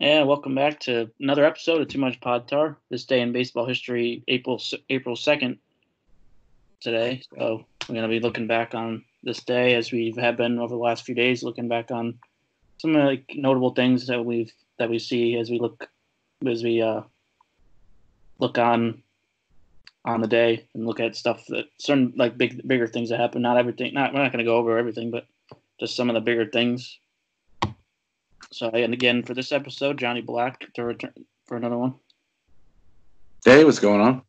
Yeah, welcome back to another episode of Too Much Pod Tar. This day in baseball history, April 2nd today. So we're going to be looking back on this day as we have been over the last few days, looking back on some notable things that we see as we look on the day and look at stuff that certain bigger things that happen. Not everything. We're not going to go over everything, but just some of the bigger things. So, and again, for this episode, Johnny Black to return for another one. Hey, what's going on?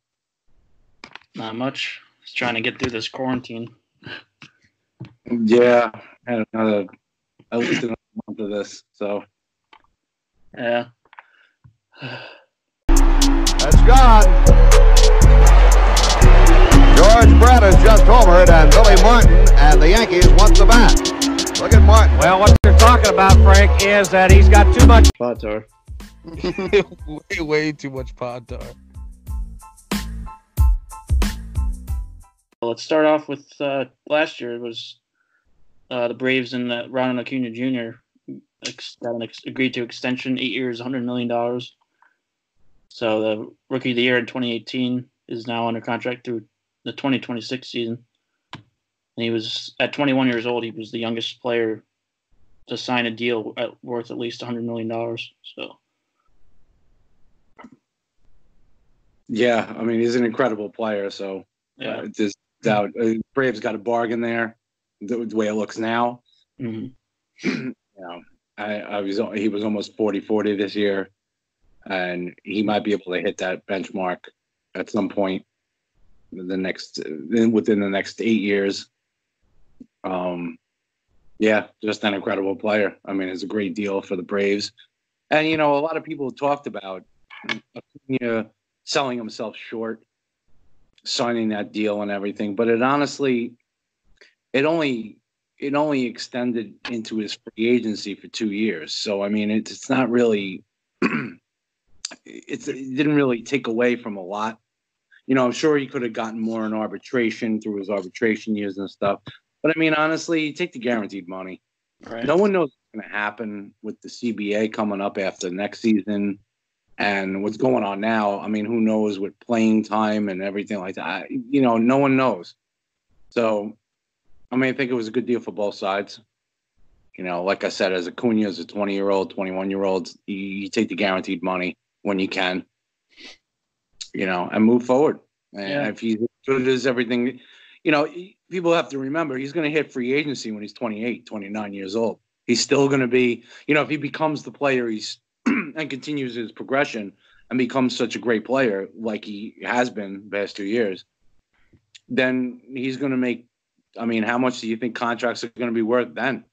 Not much. Just trying to get through this quarantine. Yeah, I had at least another month of this, so. Yeah. That's gone. George Brett has just homered, and Billy Martin and the Yankees want the bat. Look at Martin. Well, what you're talking about, Frank, is that he's got too much Pod Tar. way too much pod tar. Well, let's start off with last year. It was the Braves and Ronald Acuna Jr. Agreed to extension, 8 years, $100 million. So the Rookie of the Year in 2018 is now under contract through the 2026 season. And he was, at 21 years old, he was the youngest player to sign a deal worth at least $100 million. So, Yeah, I mean, he's an incredible player, so yeah. there's doubt. Braves got a bargain there, the way it looks now. Mm-hmm. He was almost 40 this year, and he might be able to hit that benchmark at some point within the next 8 years. Yeah, just an incredible player. I mean, it's a great deal for the Braves. And, a lot of people talked about selling himself short, signing that deal and everything. But it only extended into his free agency for 2 years. So, I mean, it's not really it didn't really take away from a lot. I'm sure he could have gotten more in arbitration through his arbitration years and stuff. But, I mean, honestly, take the guaranteed money. Right. No one knows what's going to happen with the CBA coming up after next season and what's going on now. I mean, who knows with playing time and everything like that. No one knows. So, I mean, I think it was a good deal for both sides. Like I said, as Acuna is a 20-year-old, 21-year-old, you take the guaranteed money when you can, and move forward. And if he's as good as everything, people have to remember he's going to hit free agency when he's 28, 29 years old. He's still going to be, if he becomes the player he's and continues his progression and becomes such a great player like he has been the past 2 years, then he's going to make, I mean, how much do you think contracts are going to be worth then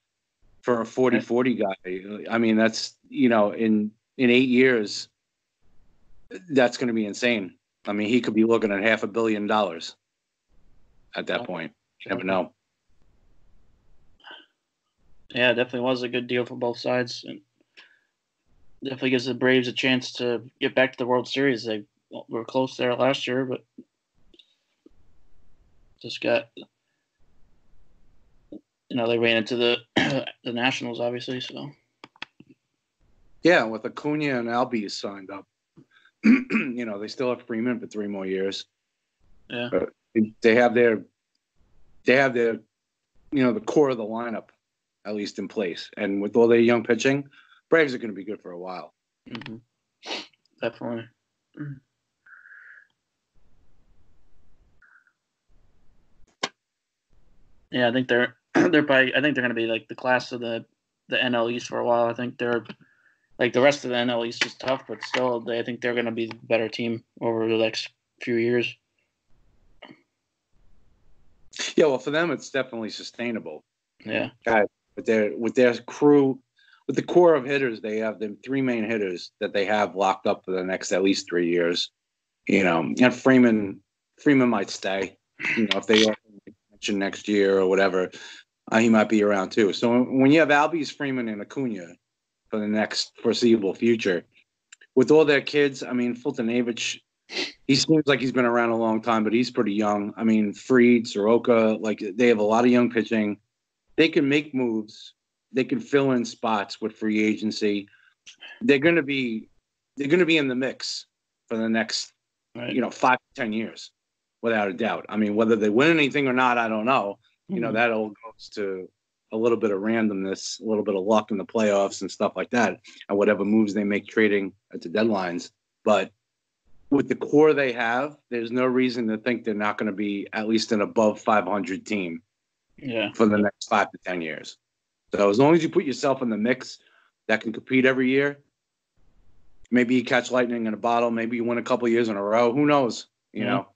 for a 40-40 guy? I mean, that's, in 8 years, that's going to be insane. I mean, he could be looking at $500 million at that point. You never know. Yeah, it definitely was a good deal for both sides. And definitely gives the Braves a chance to get back to the World Series. They were close there last year, but just got, they ran into the the Nationals, obviously. So yeah, with Acuna and Albies signed up, they still have Freeman for 3 more years. Yeah, but they have their the core of the lineup at least in place, and with all their young pitching, Braves are going to be good for a while. Mm-hmm. Definitely. Yeah, I think they're probably. I think they're going to be like the class of the NL East for a while. I think they're like the rest of the NL East is tough, but still, I think they're going to be the better team over the next few years. Yeah, well, for them, it's definitely sustainable. Yeah, with their crew, with the core of hitters, they have them 3 main hitters that they have locked up for the next at least 3 years. And Freeman might stay. If they mention next year or whatever, he might be around too. So when you have Albies, Freeman, and Acuna for the next foreseeable future, with all their kids, I mean, Fultonavich, he seems like he's been around a long time, but he's pretty young. I mean, Fried, Soroka, they have a lot of young pitching. They can make moves. They can fill in spots with free agency. they're going to be in the mix for the next, Right. 5 to 10 years, without a doubt. I mean, whether they win anything or not, I don't know. That all goes to a little bit of randomness, a little bit of luck in the playoffs and stuff like that, and whatever moves they make trading at the deadlines. But with the core they have, there's no reason to think they're not going to be at least an above 500 team for the next 5 to 10 years. So as long as you put yourself in the mix that can compete every year, maybe you catch lightning in a bottle, maybe you win a couple of years in a row. Who knows? You know?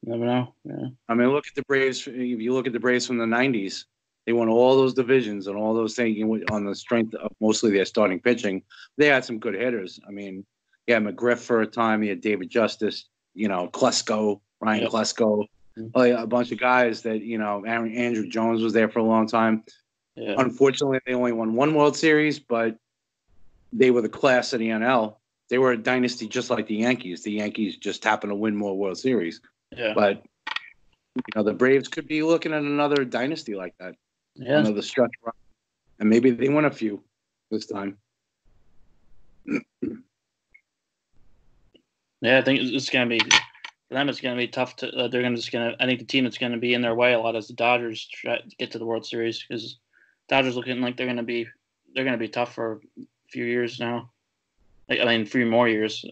Never know. Yeah. I mean, look at the Braves. If you look at the Braves from the 90s, they won all those divisions and all those things on the strength of mostly their starting pitching. They had some good hitters. I mean, McGriff for a time. You had David Justice, Klesko, Ryan Klesko, a bunch of guys that, Andrew Jones was there for a long time. Yeah. Unfortunately, they only won one World Series, but they were the class of the NL. They were a dynasty just like the Yankees. The Yankees just happened to win more World Series. Yeah. But, the Braves could be looking at another dynasty like that. Yeah. Another stretch run. And maybe they win a few this time. Yeah, I think it's going to be, for them, it's going to be tough to, I think the team that's going to be in their way a lot is the Dodgers try to get to the World Series, because Dodgers looking like they're going to be tough for a few years now. I mean, 3 more years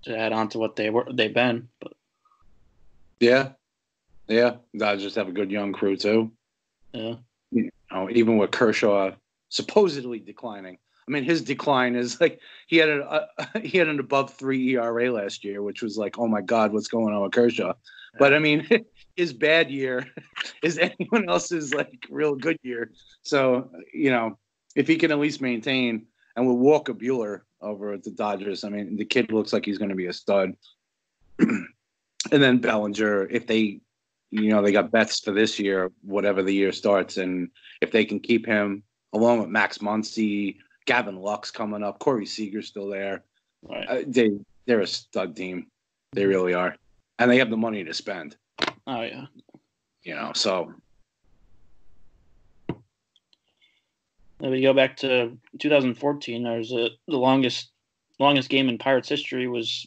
to add on to what they've been. But yeah, Dodgers have a good young crew too. Yeah, even with Kershaw supposedly declining. I mean, his decline is like he had an above 3 ERA last year, which was like, oh my God, what's going on with Kershaw? Yeah. But I mean, his bad year is anyone else's like real good year. So if he can at least maintain, and with Walker Buehler over at the Dodgers, I mean, the kid looks like he's going to be a stud. And then Bellinger, if they, they got bets for this year, whatever the year starts, and if they can keep him along with Max Muncy, Gavin Lux coming up, Corey Seager's still there. Right. They're a stud team. They really are, and they have the money to spend. Oh yeah. So. Then we go back to 2014. There's the longest game in Pirates history was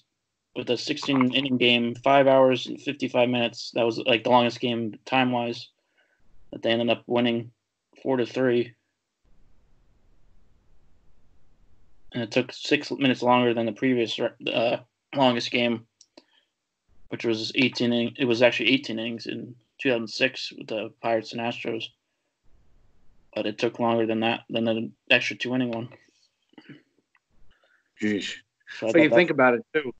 with a 16-inning game, 5 hours and 55 minutes. That was like the longest game time-wise. That they ended up winning 4-3. And it took 6 minutes longer than the previous longest game, which was 18. It was actually 18 innings in 2006 with the Pirates and Astros. But it took longer than that, than the extra 2-inning one. Jeez. So you think about it, too.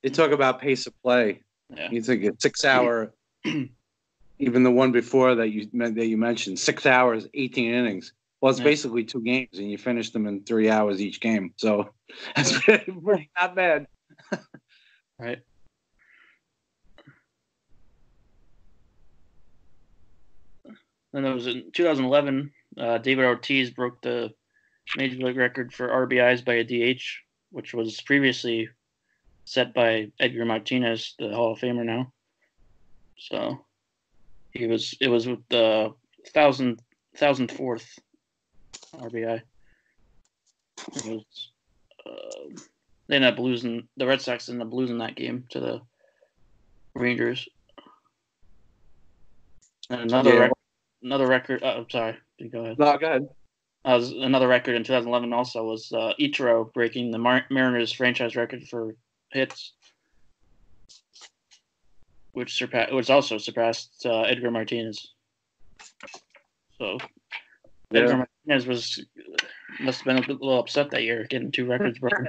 They talk about pace of play. Yeah. You think a 6-hour, even the one before that you mentioned, 6 hours, 18 innings. Well, it's basically 2 games, and you finish them in 3 hours each game. So that's pretty not bad. Right. Then there was in 2011, David Ortiz broke the Major League record for RBIs by a DH, which was previously set by Edgar Martinez, the Hall of Famer now. So it was with the 1004th RBI. It was, they ended up losing. The Red Sox ended up losing that game to the Rangers. And another record. I'm sorry. Go ahead. No, go ahead. Another record in 2011 also was Ichiro breaking the Mariners franchise record for hits, which also surpassed Edgar Martinez. So Edgar Martinez must have been a little upset that year, getting 2 records broken.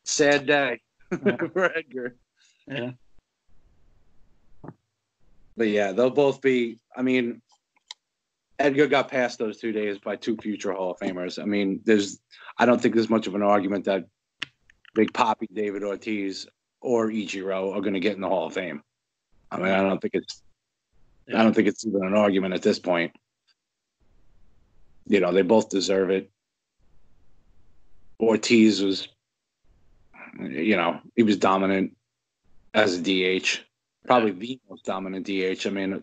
Sad day for Edgar. Yeah. But yeah, they'll both be. I mean, Edgar got past those 2 days by 2 future Hall of Famers. I mean, I don't think there's much of an argument that Big Papi, David Ortiz, or Ichiro are going to get in the Hall of Fame. I mean, I don't think it's even an argument at this point. They both deserve it. Ortiz was, he was dominant as a DH, probably the most dominant DH. I mean,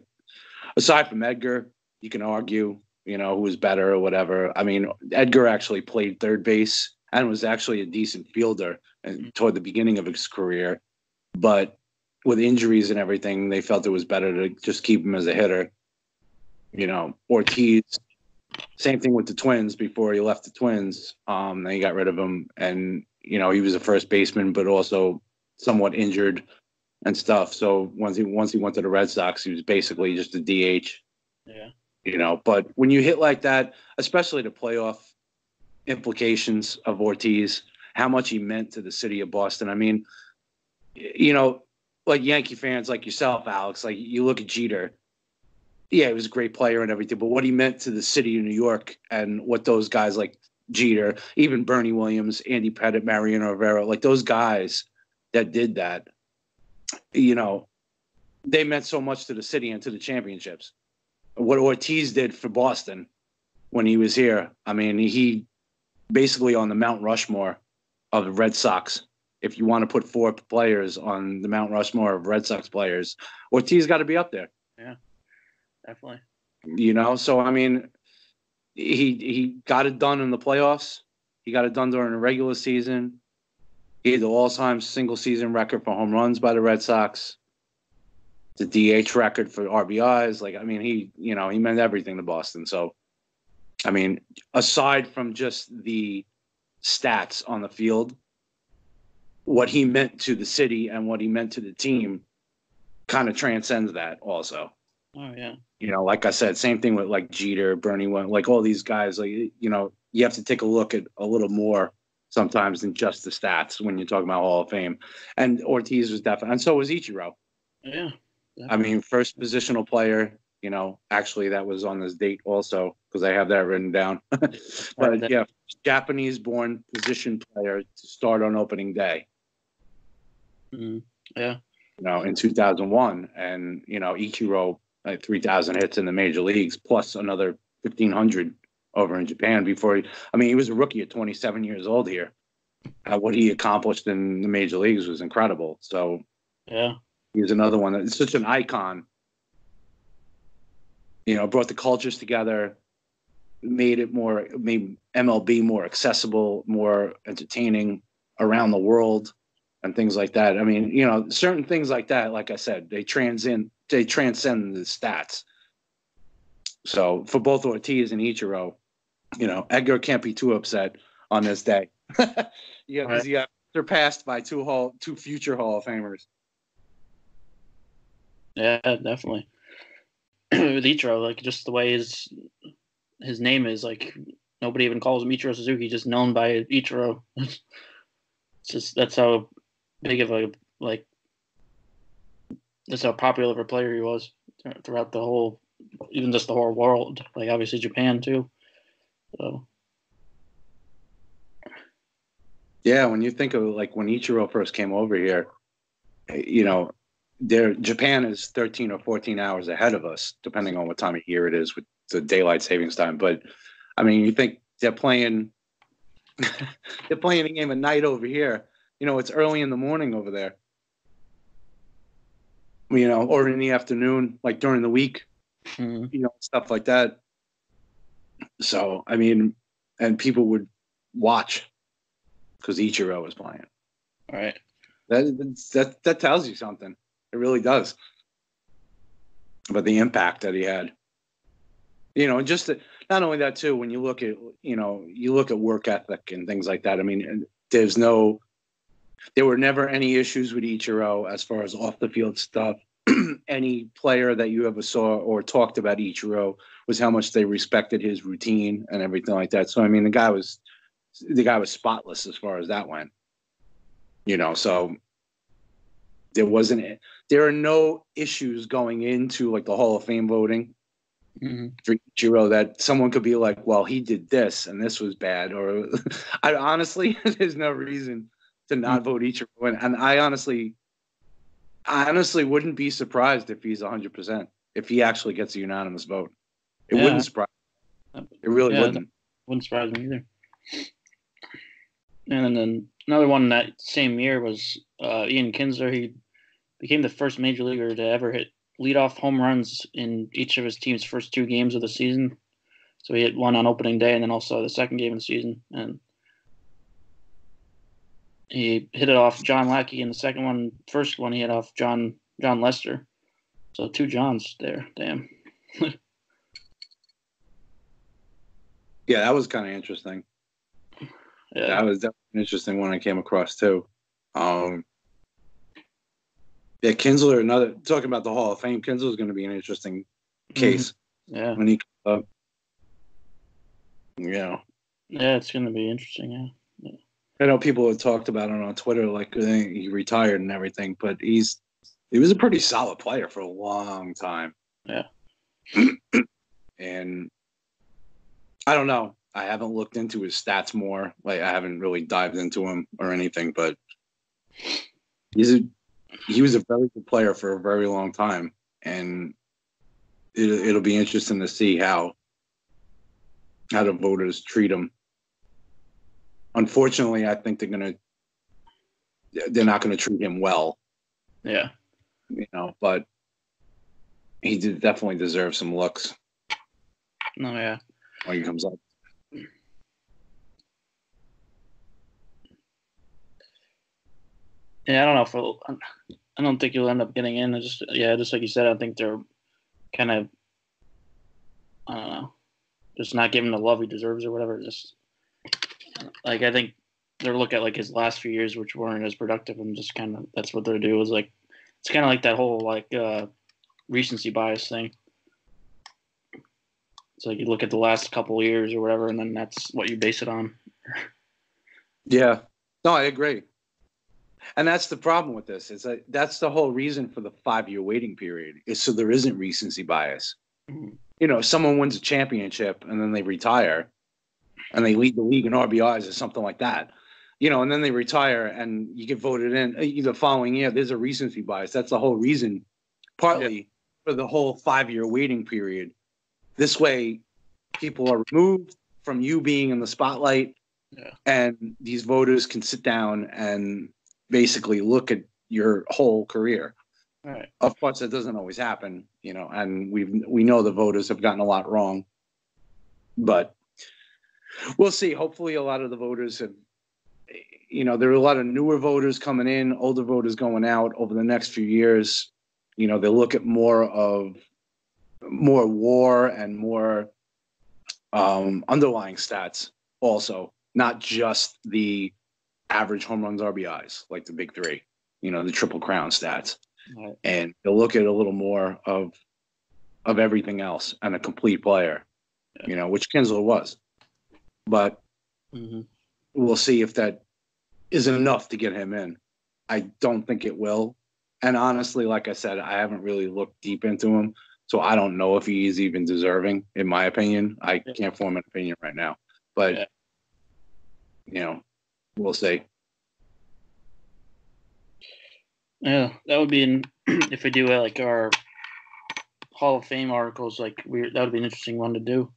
aside from Edgar, you can argue, who was better or whatever. I mean, Edgar actually played third base and was actually a decent fielder toward the beginning of his career. But with injuries and everything, they felt it was better to just keep him as a hitter. Ortiz, same thing with the Twins before he left the Twins. Then he got rid of him, and he was a first baseman, but also somewhat injured and stuff. So once he went to the Red Sox, he was basically just a DH. Yeah. But when you hit like that, especially the playoff implications of Ortiz, how much he meant to the city of Boston. I mean, like Yankee fans like yourself, Alex, like you look at Jeter. Yeah, he was a great player and everything, but what he meant to the city of New York and what those guys like Jeter, even Bernie Williams, Andy Pettitte, Mariano Rivera, like those guys that did that, they meant so much to the city and to the championships. What Ortiz did for Boston when he was here, I mean, he basically on the Mount Rushmore of the Red Sox. If you want to put 4 players on the Mount Rushmore of Red Sox players, Ortiz got to be up there. Yeah, definitely. So I mean, he got it done in the playoffs. He got it done during the regular season. He had the all-time single-season record for home runs by the Red Sox. The DH record for RBIs. Like, I mean, he meant everything to Boston. So, I mean, aside from just the stats on the field, what he meant to the city and what he meant to the team kind of transcends that also. Oh, yeah. Like I said, same thing with like Jeter, Bernie, like all these guys, like, you have to take a look at a little more sometimes than just the stats when you're talking about Hall of Fame. And Ortiz was definitely, and so was Ichiro. Yeah. Definitely. I mean, first positional player, actually that was on this date also because I have that written down. But yeah, Japanese-born position player to start on opening day. Yeah. In 2001, and Ichiro 3,000 hits in the major leagues plus another 1,500 over in Japan before he was a rookie at 27 years old here. What he accomplished in the major leagues was incredible. So yeah, he's another one that's such an icon. Brought the cultures together, made MLB more accessible, more entertaining around the world, and things like that. I mean, certain things like that, like I said, they transcend the stats. So for both Ortiz and Ichiro, Edgar can't be too upset on this day. Because he got surpassed by two future Hall of Famers. Yeah, definitely. With Ichiro, like just the way his name is, like nobody even calls him Ichiro Suzuki, just known by Ichiro. It's just that's how big of that's how popular of a player he was throughout the whole, even just the whole world. Like obviously Japan too. So. Yeah, when you think of like when Ichiro first came over here, Japan is 13 or 14 hours ahead of us, depending on what time of year it is with the daylight savings time. But I mean, you think they're playing a game at night over here. It's early in the morning over there. Or in the afternoon, like during the week, stuff like that. So, I mean, and people would watch because Ichiro was playing. All right. That tells you something. It really does. About the impact that he had. Just not only that too, when you look at work ethic and things like that. I mean, there were never any issues with Ichiro as far as off the field stuff. Any player that you ever saw or talked about Ichiro was how much they respected his routine and everything like that. So I mean, the guy was spotless as far as that went. So there are no issues going into like the Hall of Fame voting for Ichiro that someone could be like, well, he did this and this was bad, or I honestly, there's no reason to not vote Ichiro. And I honestly wouldn't be surprised if he's 100%, if he actually gets a unanimous vote. It wouldn't surprise me. It really wouldn't. Wouldn't surprise me either. And then another one that same year was Ian Kinsler. He became the first major leaguer to ever hit leadoff home runs in each of his team's first 2 games of the season. So he hit one on opening day and then also the second game of the season. And he hit it off John Lackey, and the first one he hit off John Lester. So 2 Johns there. Damn. Yeah, that was kind of interesting. Yeah. That was definitely an interesting one I came across too. Yeah, Kinsler. Talking about the Hall of Fame. Kinsler is going to be an interesting case. Yeah. When he comes up. Yeah. Yeah, it's going to be interesting. Yeah. I know people have talked about it on Twitter, like he retired and everything, but he was a pretty solid player for a long time. Yeah. And I don't know. I haven't looked into his stats more. Like, I haven't really dived into him or anything, but he was a very good player for a very long time, and it'll be interesting to see how the voters treat him. Unfortunately, I think they're not gonna treat him well. Yeah. But he definitely deserves some looks. No, yeah. When he comes up. Yeah, I don't know I don't think he'll end up getting in. Just like you said, I think they're kind of, I don't know, just not giving the love he deserves or whatever. Just like, I think they're looking at like his last few years, which weren't as productive, and just kind of that's what they're doing. Is like, it's kind of like that whole like recency bias thing. It's like you look at the last couple of years or whatever, and then that's what you base it on. Yeah. No, I agree. And that's the problem with this. Is that's the whole reason for the 5-year waiting period, is so there isn't recency bias. Mm-hmm. Someone wins a championship and then they retire and they lead the league in RBIs or something like that. And then they retire and you get voted in the following year. There's a recency bias. That's the whole reason, partly for the whole 5-year waiting period. This way, people are removed from you being in the spotlight, and these voters can sit down and basically look at your whole career. Right. Of course, that doesn't always happen, and we know the voters have gotten a lot wrong, but we'll see. Hopefully, a lot of the voters have, there are a lot of newer voters coming in, older voters going out over the next few years. They look at more WAR and more underlying stats also, not just the average home runs, RBIs, like the big three, the Triple Crown stats. Right. And they'll look at a little more of everything else and a complete player, which Kinsler was. But we'll see if that is enough to get him in. I don't think it will. And honestly, like I said, I haven't really looked deep into him, so I don't know if he is even deserving, in my opinion. I can't form an opinion right now. But, we'll see. Yeah, that would be if we do like our Hall of Fame articles, like that would be an interesting one to do.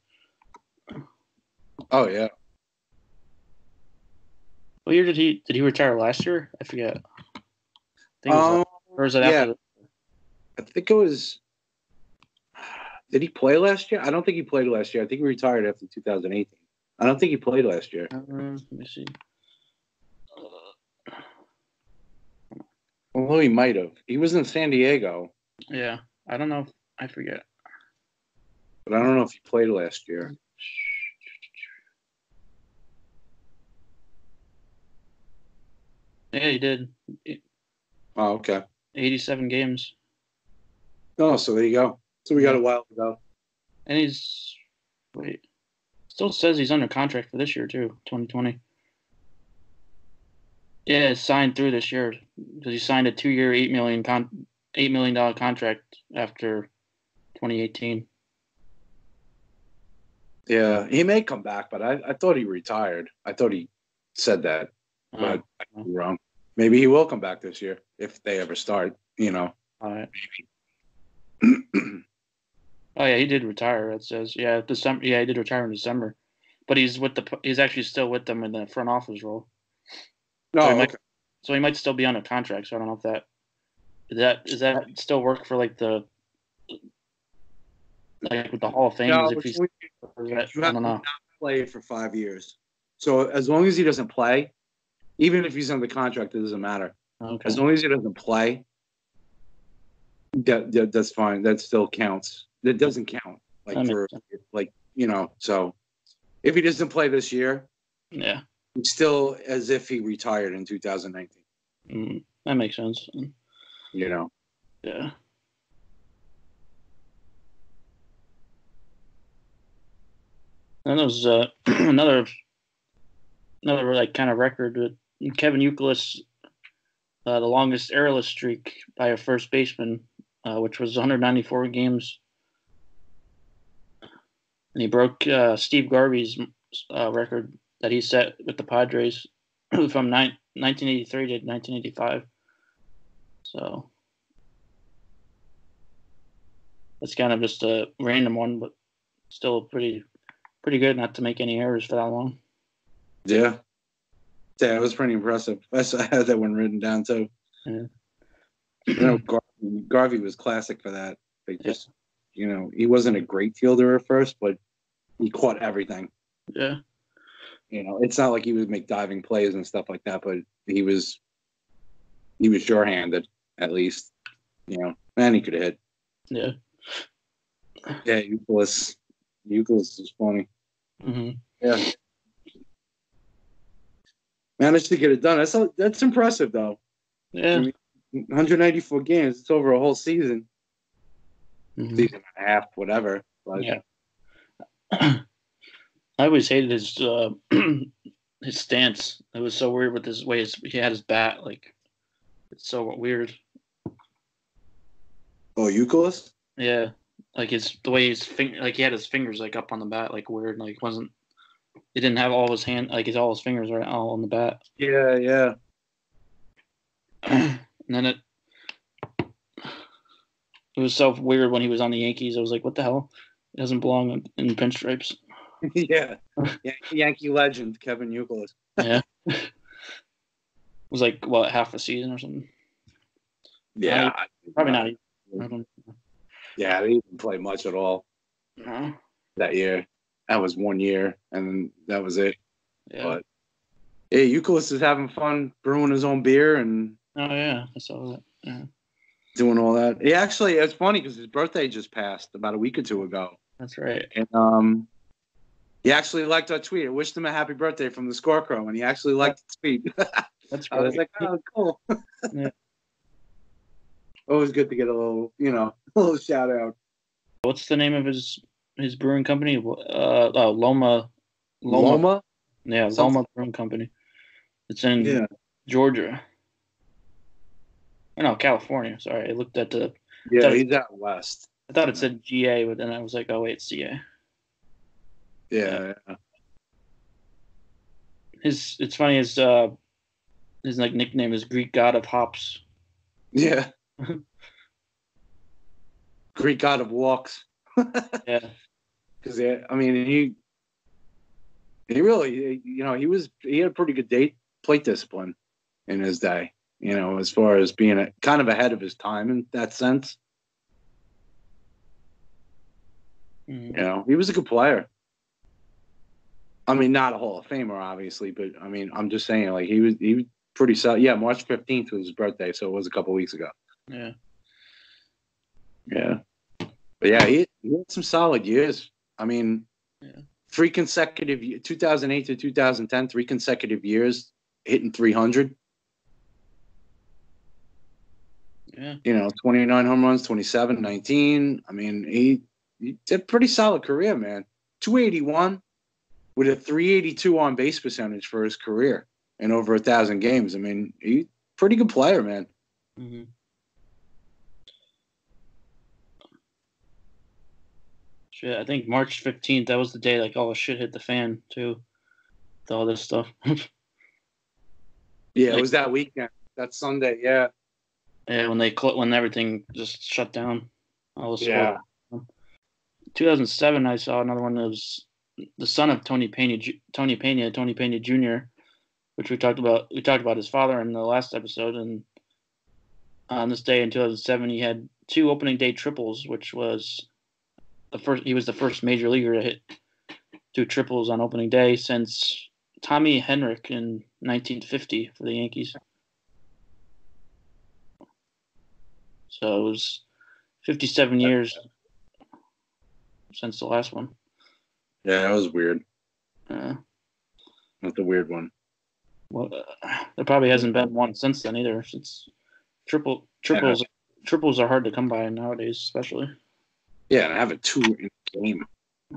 Oh yeah. What year did he retire last year? I forget. I think it was or is it after? I think it was. Did he play last year? I don't think he played last year. I think he retired after 2018. I don't think he played last year. Let me see. Well, he might have. He was in San Diego. Yeah, I don't know. I forget. But I don't know if he played last year. Yeah, he did. Oh, okay. 87 games. Oh, so there you go. So we got a while to go. And still says he's under contract for this year too, 2020. Yeah, it's signed through this year because he signed a 2-year, $8 million contract after 2018. Yeah, he may come back, but I thought he retired. I thought he said that, but I could be wrong. Maybe he will come back this year if they ever start. All right. Oh yeah, he did retire. It says December. Yeah, he did retire in December, but he's actually still with them in the front office role. So he might still be on a contract. So I don't know if does that still work for like with the Hall of Fame? No, I don't know. Play for 5 years. So as long as he doesn't play, Even if he's under contract, it doesn't matter. Okay. As long as he doesn't play, that's fine. That still counts. That doesn't count. So if he doesn't play this year, Yeah. it's still as if he retired in 2019. That makes sense. Yeah. And there was another like kind of record with Kevin Youkilis, the longest errorless streak by a first baseman, which was 194 games. And he broke Steve Garvey's record that he set with the Padres from 1983 to 1985. So it's kind of just a random one, but still pretty good not to make any errors for that long. Yeah, it was pretty impressive. I had that one written down too. Yeah. Garvey was classic for that. He wasn't a great fielder at first, but he caught everything. Yeah. It's not like he would make diving plays and stuff like that, but he was sure-handed at least. And he could hit. Yeah. Yeah, Euclid is funny. Mm-hmm. Yeah. Managed to get it done. That's impressive, though. Yeah. 194 games. It's over a whole season. Mm-hmm. Season and a half, whatever. But, yeah. I always hated his his stance. It was so weird with his way he had his bat. Like, it's so weird. Oh, Euclid? Yeah. Like the way his finger, like he had his fingers like up on the bat, like weird. Like he didn't have all his all his fingers right all on the bat. Yeah. And then it was so weird when he was on the Yankees. I was like, what the hell? He doesn't belong in pinstripes. Yeah. Yankee legend Kevin Euclid. Yeah. It was like half a season or something. Yeah. Probably not. I don't. Yeah, they didn't play much at all. No. That year. That was 1 year, and that was it. Yeah. But Euclid is having fun brewing his own beer and oh yeah, I saw that. Yeah. Doing all that. It's funny because his birthday just passed about a week or two ago. That's right. And he actually liked our tweet. I wished him a happy birthday from the Scarecrow, and he actually liked the tweet. That's I was like, oh, cool. Yeah. Always good to get a little shout out. What's the name of his brewing company? Loma. Loma? Yeah, Loma Brewing Company. It's in Georgia. No, California. Sorry, I looked at the. Yeah, he's out west. I thought it said GA, but then I was like, oh wait, it's CA. Yeah. It's funny. His like nickname is Greek God of Hops. Yeah. Greek God of Walks. Yeah. Because he really, he had pretty good plate discipline in his day. As far as being kind of ahead of his time in that sense. Mm-hmm. He was a good player. Not a Hall of Famer, obviously, but I'm just saying, like he was pretty solid. Yeah, March 15th was his birthday, so it was a couple weeks ago. Yeah. Yeah. But yeah, he had some solid years. 3 consecutive 2008 to 2010, 3 consecutive years hitting 300. Yeah. 29 home runs, 27, 19. He did a pretty solid career, man. 281 with a 382 on base percentage for his career in over 1,000 games. He's pretty good player, man. Mm-hmm. Shit, I think March 15th, that was the day like all the shit hit the fan too. With all this stuff. Yeah, it was that weekend. That Sunday, yeah. Yeah, when everything just shut down. All the yeah. 2007, I saw another one that was the son of Tony Pena Jr., which we talked about. We talked about his father in the last episode, and on this day in 2007, he had 2 opening day triples, which was he was the first major leaguer to hit 2 triples on opening day since Tommy Henrich in 1950 for the Yankees. So it was 57 years since the last one. Yeah, that was weird. Uh, That's a weird one. well, there probably hasn't been one since then either. Since triples are hard to come by nowadays, especially. Yeah, and have a 2 in a game.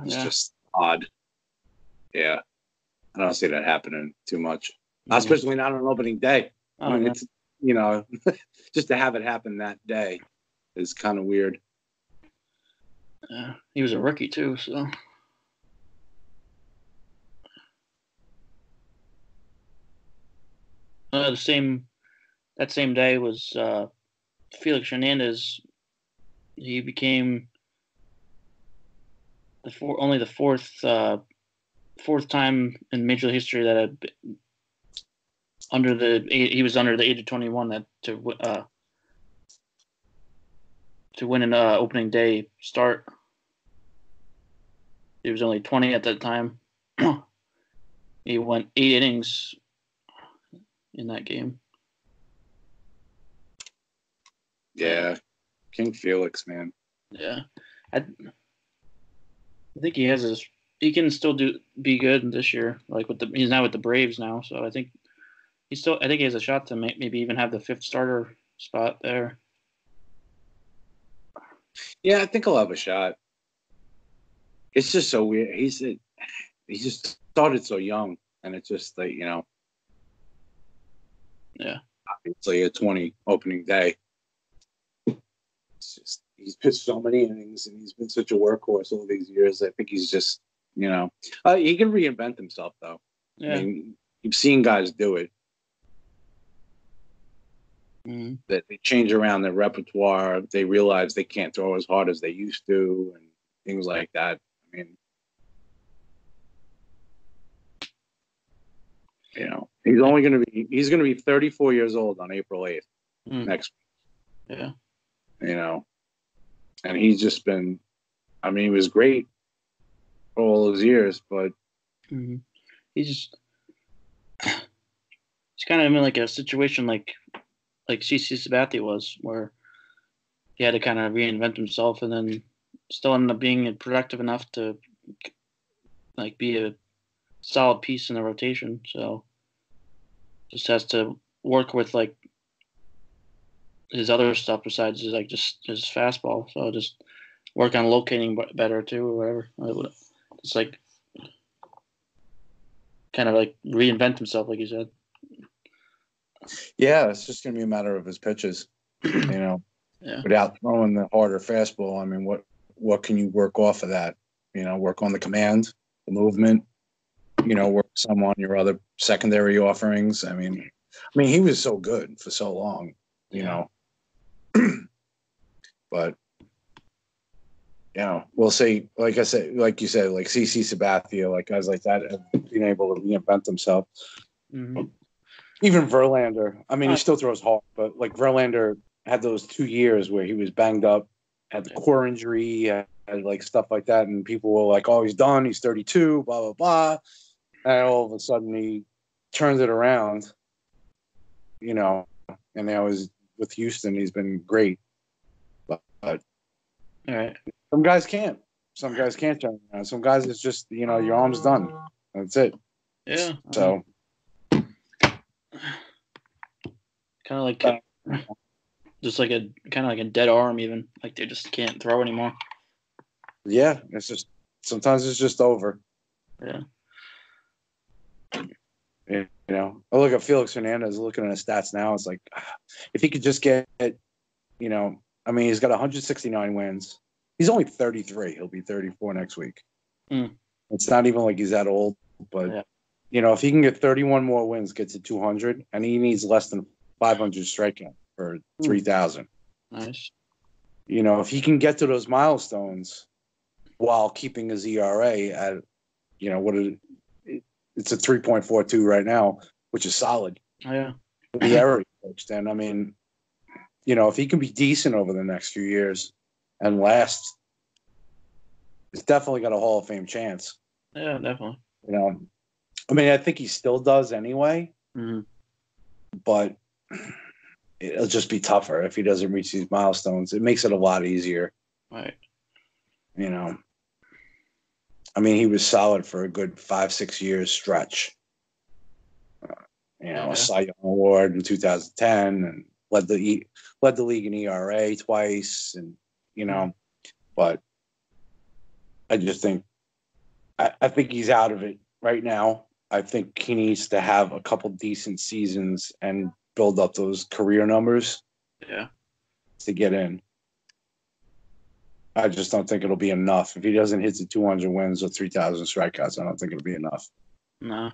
It's just odd. Yeah. I don't see that happening too much. Especially not on opening day. I mean, it's, just to have it happen that day is kind of weird. Yeah, he was a rookie too, so. That same day was Felix Hernandez. He became only the fourth time in Major League history that he was under the age of 21 to win an opening day start. He was only 20 at that time. He went 8 innings in that game. Yeah, King Felix, man. Yeah, I think he can still be good this year. Like he's now with the Braves now, so I think he has a shot to maybe even have the 5th starter spot there. Yeah, I think he'll have a shot. It's just so weird. He just started so young, and it's just like Yeah. Obviously, a 20 opening day. It's just he's pitched so many innings, and he's been such a workhorse all these years. I think he's just he can reinvent himself though. Yeah. I mean, you've seen guys do it. Mm-hmm. That they change around their repertoire. They realize they can't throw as hard as they used to, and things like that. I mean, he's going to be 34 years old on April 8th next week. Yeah. And he's just been, he was great for all those years, but he's kind of in like a situation like CC Sabathia was, where he had to kind of reinvent himself, and then still ended up being productive enough to like be a solid piece in the rotation. So just has to work with like his other stuff besides just his fastball. So just work on locating better too, or whatever. It's like kind of like reinvent himself, like you said. Yeah, it's just going to be a matter of his pitches, without throwing the harder fastball. I mean, what can you work off of that? Work on the command, the movement, work some on your other secondary offerings. I mean, he was so good for so long, but, we'll see. Like I said, like you said, like CC Sabathia, like guys like that have been able to reinvent themselves. Mm-hmm. Even Verlander, he still throws hard, but like Verlander had those 2 years where he was banged up, had the core injury, had like stuff like that, and people were like, "Oh, he's done. He's 32, blah blah blah," and all of a sudden he turns it around, and now he's with Houston. He's been great, but all right. Some guys can't. Some guys can't turn it around. Some guys it's just your arm's done. That's it. Yeah. So. Kind of like just like a dead arm, even like they just can't throw anymore. Yeah, it's just sometimes it's just over. Yeah. I look at Felix Hernandez. Looking at his stats now, it's like if he could just get, he's got 169 wins. He's only 33. He'll be 34 next week. It's not even like he's that old, but if he can get 31 more wins, get to 200, and he needs less than 500 strikeout for 3,000. Nice. If he can get to those milestones while keeping his ERA at, it's a 3.42 right now, which is solid. Oh, yeah. The error coach. Then if he can be decent over the next few years and last, it's definitely got a Hall of Fame chance. Yeah, definitely. I think he still does anyway. Mm-hmm. But it'll just be tougher if he doesn't reach these milestones. It makes it a lot easier. Right. You know, I mean, he was solid for a good 5-6 years stretch. A Cy Young Award in 2010, and led the league in ERA twice, and but I just think I think he's out of it right now. I think he needs to have a couple decent seasons and build up those career numbers. Yeah. To get in. I just don't think it'll be enough. If he doesn't hit the 200 wins or 3,000 strikeouts, I don't think it'll be enough. No.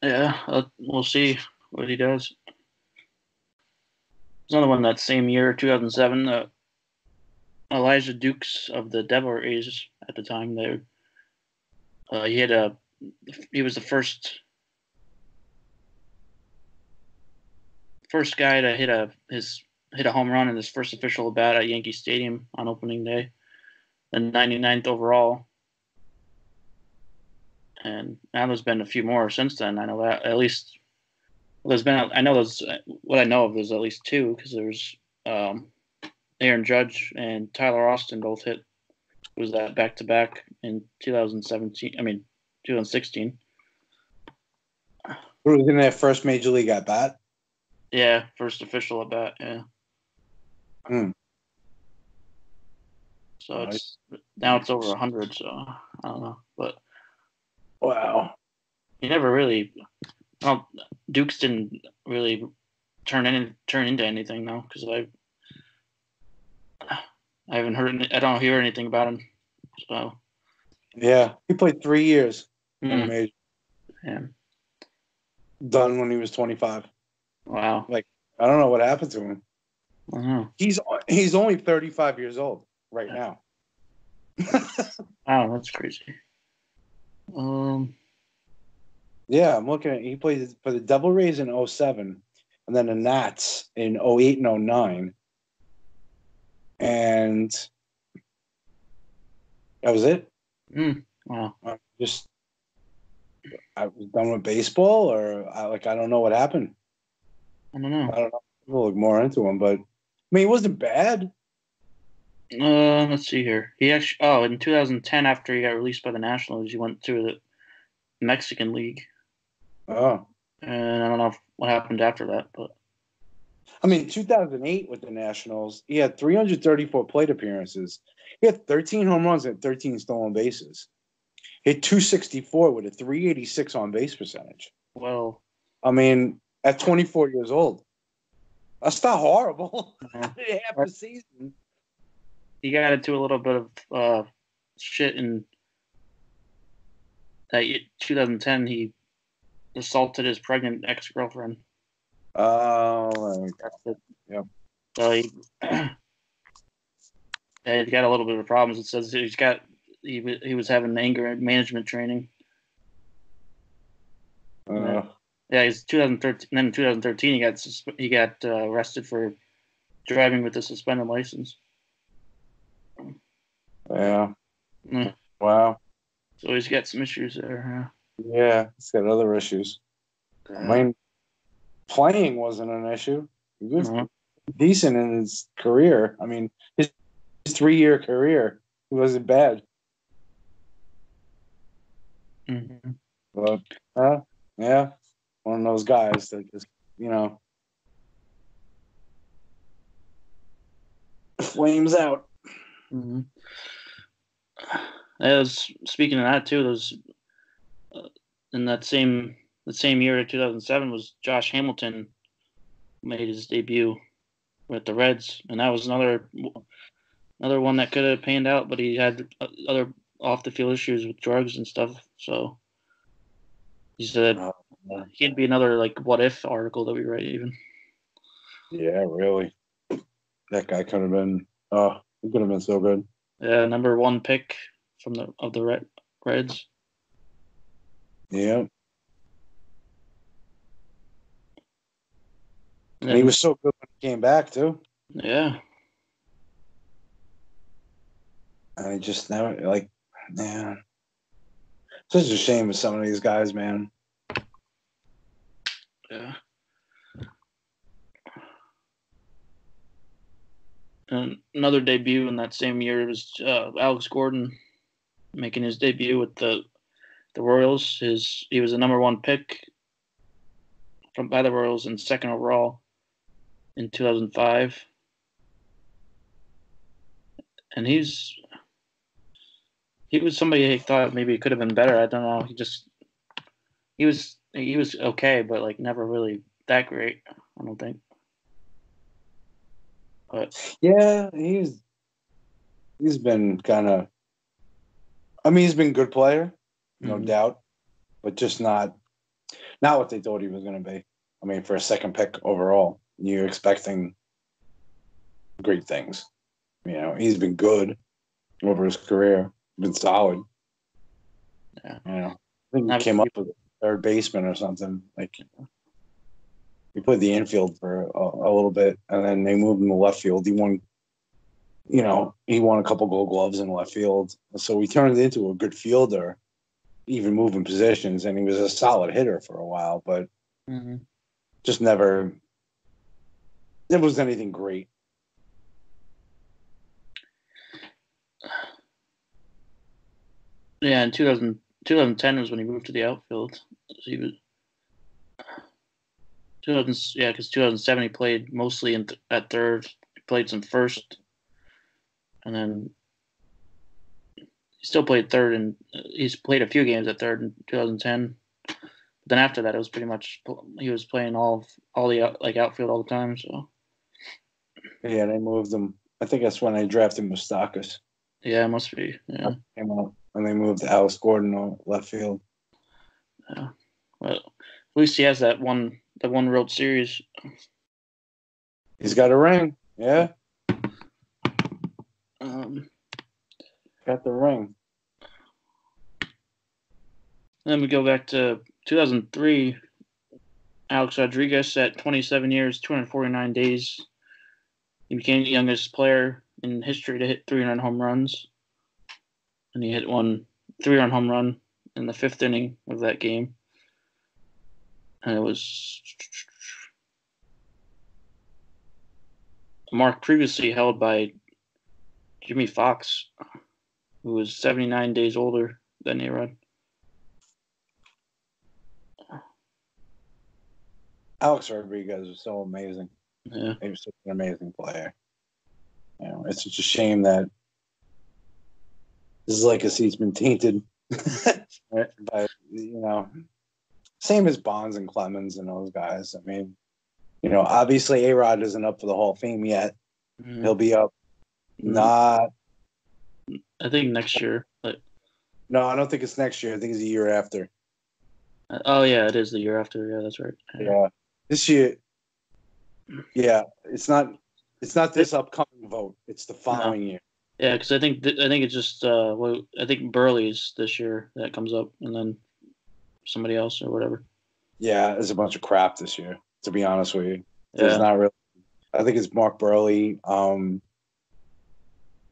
Yeah, we'll see what he does. There's another one that same year, 2007. Elijah Dukes of the Devil Rays at the time. He was the first guy to hit a home run in his first official at bat at Yankee Stadium on opening day, and 99th overall. And now there's been a few more since then. I know that at least there's been. I know there's what I know of. There's at least two because there's Aaron Judge and Tyler Austin both hit. Was that back to back in 2017? 2016. Who was in their first major league at bat? Yeah, first official at bat. Yeah. So now it's over 100. So I don't know, but wow, he never really. Well, Dukes didn't really turn into anything though, because I haven't heard. I don't hear anything about him. So yeah, he played 3 years in the major. Yeah. Done when he was 25. Wow. Like, I don't know what happened to him. I don't know. He's only 35 years old right now. Wow, that's crazy. Yeah, I'm looking at. He played for the Devil Rays in 2007, and then the Nats in 2008 and 2009, and that was it. Wow. I was done with baseball, or I don't know what happened. I don't know. I don't know. We'll look more into him, but I mean, he wasn't bad. Let's see here. He actually. In 2010, after he got released by the Nationals, he went to the Mexican League. Oh. And I don't know what happened after that, but. I mean, 2008 with the Nationals, he had 334 plate appearances. He had 13 home runs and 13 stolen bases. He hit 264 with a 386 on base percentage. Well, I mean, at 24 years old, that's not horrible. Half a season. He got into a little bit of shit in that 2010. He assaulted his pregnant ex-girlfriend. Oh, yep. So he got a little bit of problems. It says he was having anger management training. He's 2013. Then in 2013, he got arrested for driving with a suspended license. Yeah. Mm. Wow. So he's got some issues there. Yeah, he's got other issues. I mean, playing wasn't an issue. He was decent in his career. I mean, his 3-year career, he wasn't bad. Mm-hmm. But, yeah, one of those guys that just, flames out. Mm-hmm. Speaking of that too, there's in the same year, 2007, was Josh Hamilton made his debut with the Reds, and that was another one that could have panned out, but he had other off the field issues with drugs and stuff. So he said he'd be another what if article that we write even. Yeah, really. That guy could have been. Oh, he could have been so good. Yeah, number 1 pick of the Reds. Yeah. And he was so good when he came back too. Yeah. I just never man. Such a shame with some of these guys, man. Yeah. And another debut in that same year was Alex Gordon making his debut with the Royals. He was the number one pick by the Royals and second overall in 2005. And he was somebody I thought maybe could have been better. I don't know. He was okay, but like never really that great. I don't think. But Yeah, he's been kind of. I mean, he's been a good player, no doubt, but just not what they thought he was going to be. I mean, for a second pick overall, you're expecting great things. You know, he's been good over his career, been solid. Yeah, you know, I think he came up with third baseman or something. Like he played the infield for a little bit, and then they moved him to left field. He won. You know, he won a couple Gold Gloves in left field, so he turned into a good fielder, even moving positions, and he was a solid hitter for a while, but just never was anything great. Yeah, in 2010 was when he moved to the outfield. So he was because 2007 he played mostly at third. He played some first, and then he still played third, and he's played a few games at third in 2010. But then after that, it was pretty much he was playing all the outfield all the time. So yeah, they moved him. I think that's when they drafted Moustakas. Yeah, it must be. Yeah, came out and they moved Alex Gordon on left field. Yeah, well, at least he has that one World Series. He's got a ring. Yeah. Got the ring. Then we go back to 2003. Alex Rodriguez at 27 years, 249 days. He became the youngest player in history to hit 300 home runs. And he hit one 3-run home run in the fifth inning of that game. And it was a mark previously held by Jimmy Fox, who was 79 days older than A-Rod. Alex Rodriguez was so amazing. Yeah. He was such an amazing player. You know, it's such a shame that his legacy's been tainted by, you know, same as Bonds and Clemens and those guys. I mean, you know, obviously A-Rod isn't up for the Hall of Fame yet. He'll be up. Not. I think next year. But no, I don't think it's next year. I think it's the year after. Oh yeah, it is the year after. Yeah, that's right. Yeah. This year. Yeah, it's not this upcoming vote. It's the following year. Yeah, because I think it's just I think Burley's this year that comes up, and then somebody else or whatever. Yeah, there's a bunch of crap this year. To be honest with you, there's not really. I think it's Mark Burley.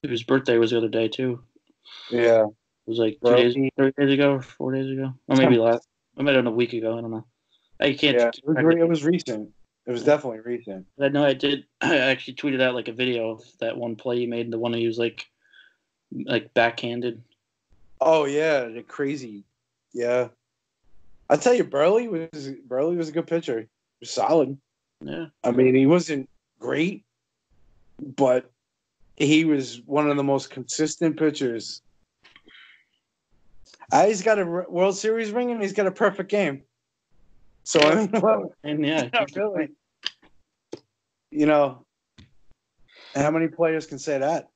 His birthday was the other day too. Yeah, it was like 3 days ago, or 4 days ago, or maybe last. I might have been a week ago. I don't know. I can't. Yeah, it was recent. It was definitely recent. I know I did. I actually tweeted out like a video of that one play he made, the one he was like backhanded. Oh yeah, the crazy. Yeah, I tell you, Burley was a good pitcher. He was solid. Yeah, I mean, he wasn't great, but he was one of the most consistent pitchers. He's got a World Series ring and he's got a perfect game. So I mean, well, and yeah, really, you know, how many players can say that?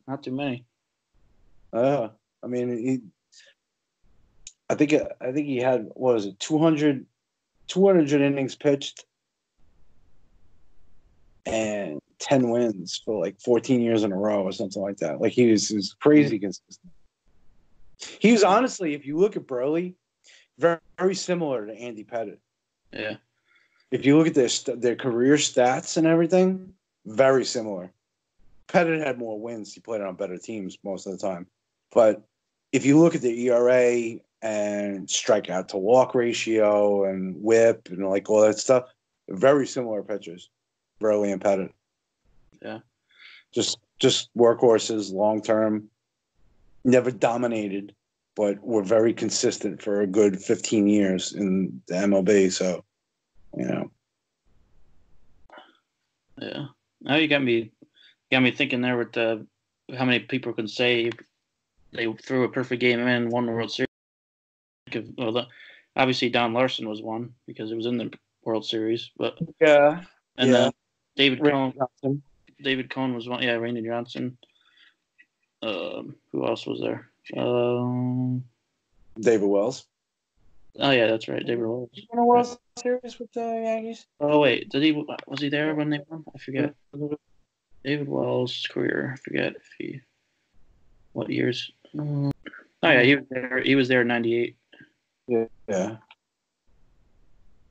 Not too many. I mean, I think he had, what was it, 200 innings pitched and 10 wins for like 14 years in a row or something like that. Like he was crazy consistent. He was, honestly, if you look at Burley, very, very similar to Andy Pettitte. Yeah. If you look at their career stats and everything, very similar. Pettitte had more wins. He played on better teams most of the time. But if you look at the ERA and strikeout to walk ratio and whip and like all that stuff. Very similar pitchers, Burley and Pettit. Yeah. Just workhorses, long term. Never dominated, but were very consistent for a good 15 years in the MLB. So, Yeah. Now you got me thinking there with how many people can say they threw a perfect game and won the World Series. Obviously Don Larson was one because it was in the World Series, but yeah. And then David Randy Cohn. Johnson. David Cohn was one. Yeah, Randy Johnson. Who else was there? David Wells. Oh yeah, that's right, David Wells. Did he win a World Series with the Yankees? Oh wait, was he there when they won? I forget. David Wells' career. I forget if he what years. Oh yeah, he was there. He was there in '98. Yeah.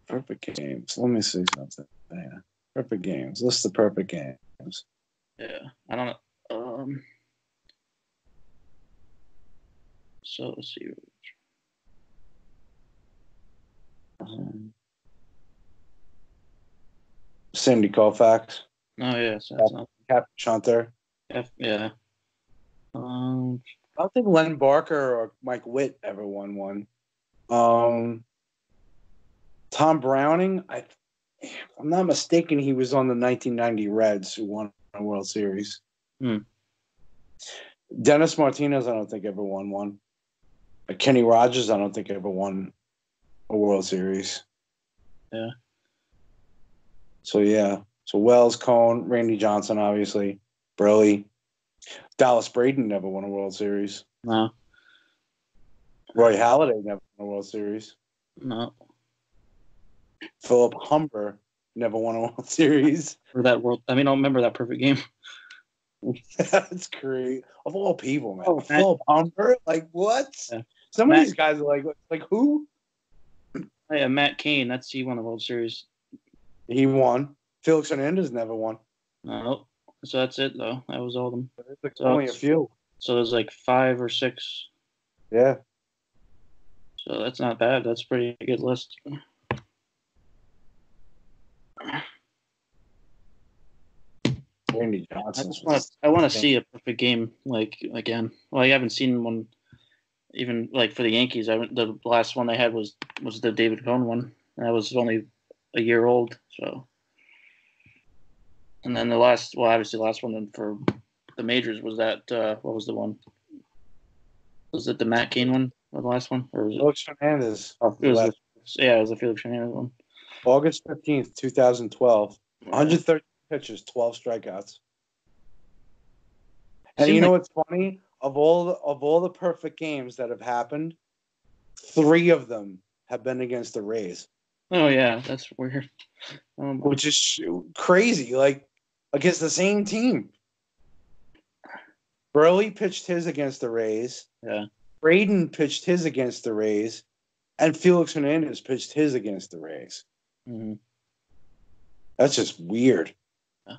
Perfect games. Let me see something. Yeah. Perfect games. List the perfect games. Yeah, I don't know. So let's see. Sandy Koufax. Oh yeah, so that's not. Cap Shunter. Yeah. I don't think Len Barker or Mike Witt ever won one. Tom Browning, if I'm not mistaken, he was on the 1990 Reds who won a World Series. Dennis Martinez, I don't think ever won one. Kenny Rogers, I don't think ever won a World Series. Yeah. So Wells, Cohn, Randy Johnson, obviously, Burley. Dallas Braden never won a World Series. No. Roy Halladay never won a World Series. No. Philip Humber never won a World Series. For that world, I mean, I don't remember that perfect game. That's great. Of all people, man. Oh, Philip Humber? Like, what? Yeah. Some of these guys are like who? Oh, yeah, Matt Cain. He won the World Series. He won. Felix Hernandez never won. No. So that's it, though. That was all of them. There's only a few. So there's like 5 or 6. Yeah. So that's not bad. That's a pretty good list. Randy Johnson. I want to see a perfect game like again. Well, I haven't seen one even like for the Yankees. The last one they had was the David Cohn one. And that was only a year old. So, and then obviously the last one for the majors was that what was the one? Was it the Matt Cain one or the last one? Or was it? Felix Hernandez. It was the Felix Hernandez one. August 15th, 2012. 130 pitches, 12 strikeouts. And you know what's funny? Of all the perfect games that have happened, 3 of them have been against the Rays. Oh yeah, that's weird. Which is crazy. Like against the same team. Burley pitched his against the Rays. Yeah. Braden pitched his against the Rays, and Felix Hernandez pitched his against the Rays. Mm-hmm. That's just weird. Yeah.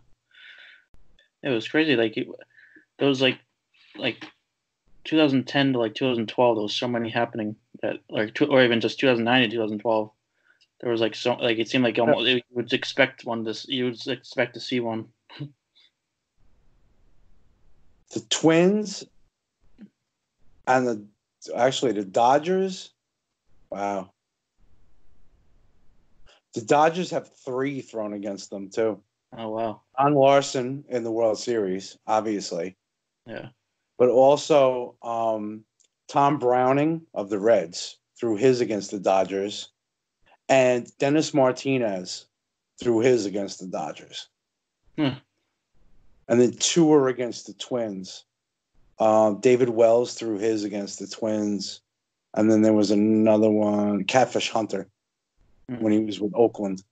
It was crazy. Like there was like 2010 to like 2012. There was so many happening that or even just 2009 to 2012. There was like so like it seemed like almost you would expect to see one. The Twins and the Dodgers. Wow. The Dodgers have 3 thrown against them too. Oh wow. Don Larson in the World Series, obviously. Yeah. But also Tom Browning of the Reds threw his against the Dodgers. And Dennis Martinez threw his against the Dodgers. And then 2 were against the Twins. David Wells threw his against the Twins. And then there was another one, Catfish Hunter, when he was with Oakland,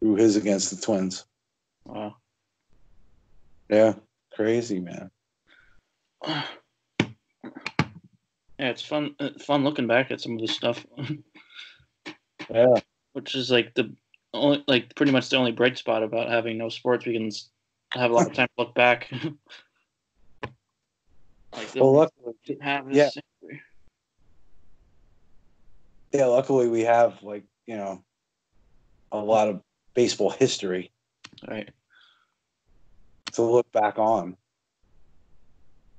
threw his against the Twins. Wow. Yeah, crazy, man. Yeah, it's fun looking back at some of this stuff. Yeah. Which is like pretty much the only bright spot about having no sports. We can have a lot of time to look back. Well, luckily, have yeah. Yeah, luckily we have a lot of baseball history Right. to look back on.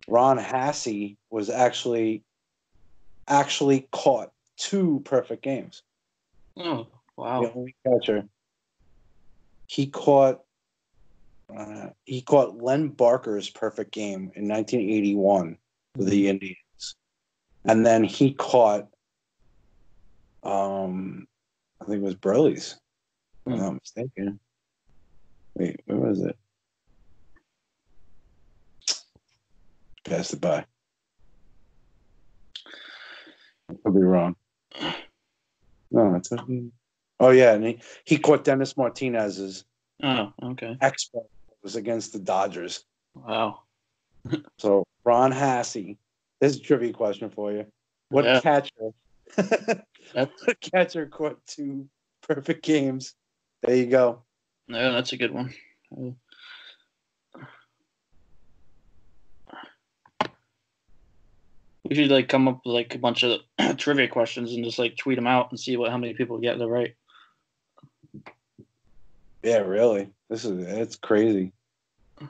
Ron Hasse was actually caught 2 perfect games. Oh, The wow. only catcher. He caught Len Barker's perfect game in 1981 for the Indians, and then he caught I think it was Burley's, if I'm not mistaken. Wait, where was it? Passed it by. I could be wrong. No, it's okay. Oh yeah, and he caught Dennis Martinez's Oh, okay. expert was against the Dodgers. Wow. So Ron Hasse. This is a trivia question for you. What Yeah. catcher? What catcher caught 2 perfect games? There you go. Yeah, that's a good one. We should come up with a bunch of trivia questions and just tweet them out and see how many people get that right. Yeah, really. It's crazy.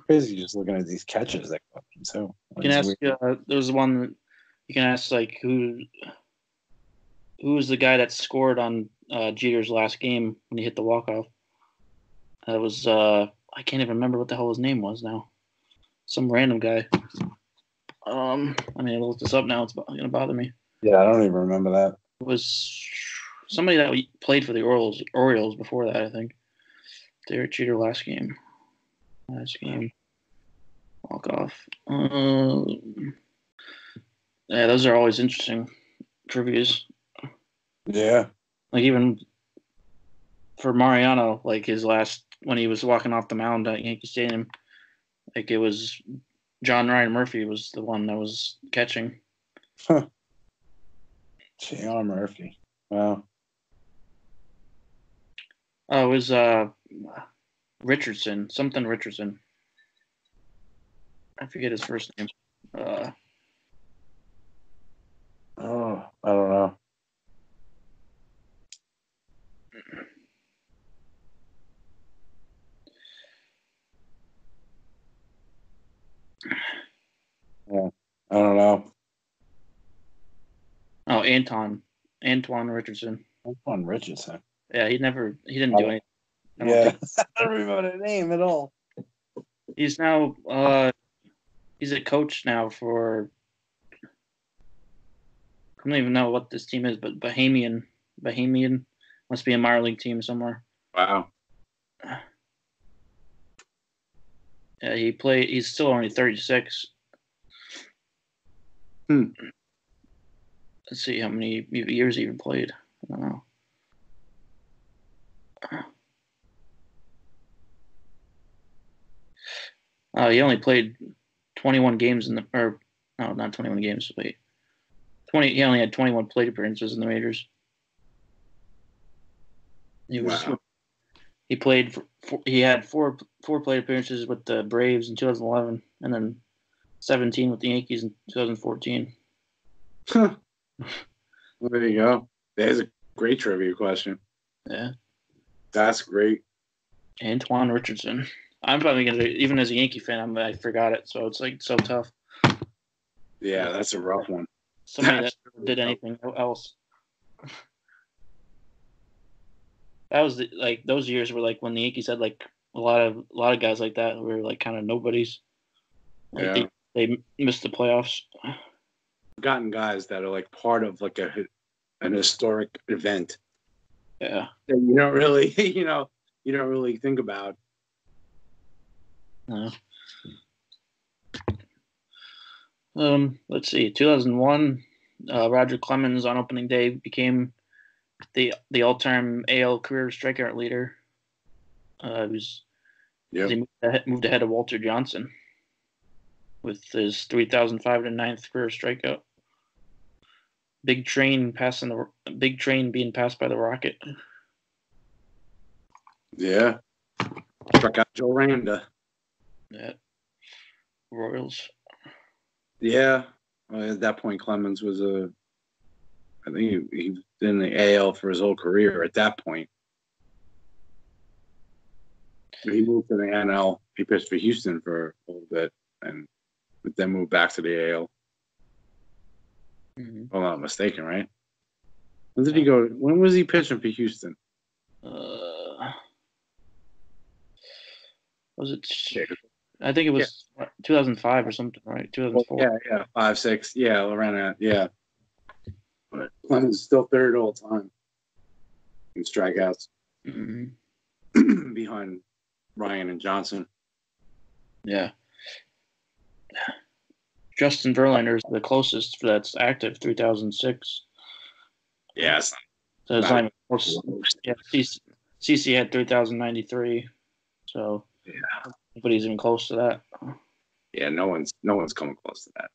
Crazy just looking at these catches that caught them too. You can ask. There's one that you can ask who was the guy that scored on Jeter's last game when he hit the walk-off. That was I can't even remember what the hell his name was now. Some random guy. I will look this up now. It's gonna bother me. Yeah, I don't even remember that. It was somebody that played for the Orioles before that, I think. Derek Jeter last game. Walk-off. Yeah, those are always interesting trivias. Yeah. Even for Mariano, his last, when he was walking off the mound at Yankee Stadium, it was John Ryan Murphy was the one that was catching. John Murphy. Wow. Oh, it was Richardson. Something Richardson. I forget his first name. I don't know. Yeah, I don't know. Oh, Antoine Richardson. Antoine Richardson. Yeah, he didn't do anything. I don't remember the name at all. He's now he's a coach now for, I don't even know what this team is, but Bahamian must be a minor league team somewhere. Wow. Yeah, he's still only 36. Let's see how many years he even played. I don't know. He only played 21 games not 21 games. Wait, 20. He only had 21 plate appearances in the majors. He played. He had four plate appearances with the Braves in 2011, and then 17 with the Yankees in 2014. There you go. There's a great trivia question. Yeah, that's great. Antoine Richardson. I'm probably gonna, even as a Yankee fan, I forgot it, so it's so tough. Yeah, that's a rough one. Somebody that did anything else. That was those years were when the Yankees had a lot of guys like that who were kind of nobodies. They missed the playoffs. Gotten guys that are part of an historic event. Yeah. That you don't really you don't really think about. No. Let's see. 2001, Roger Clemens on opening day became the all-time AL career strikeout leader. He moved ahead of Walter Johnson with his 3,509th career strikeout. Big train being passed by the Rocket. Yeah. Struck out Joe Randa. Yeah. Royals. Yeah. At that point, Clemens was I think he was in the AL for his whole career at that point. He moved to the NL. He pitched for Houston for a little bit, but then moved back to the AL. Mm-hmm. If I'm not mistaken, right? When did he go? When was he pitching for Houston? Was it? I think it was 2005 or something, right? 2004. Yeah, 5, 6, yeah, around that, yeah. But Clemens is still third all time in strikeouts, behind Ryan and Johnson. Yeah. Justin Verlander is the closest that's active, 2006. Yeah, so it's not even close. Yeah, CC had 3,093. So yeah, nobody's even close to that. Yeah, no one's coming close to that.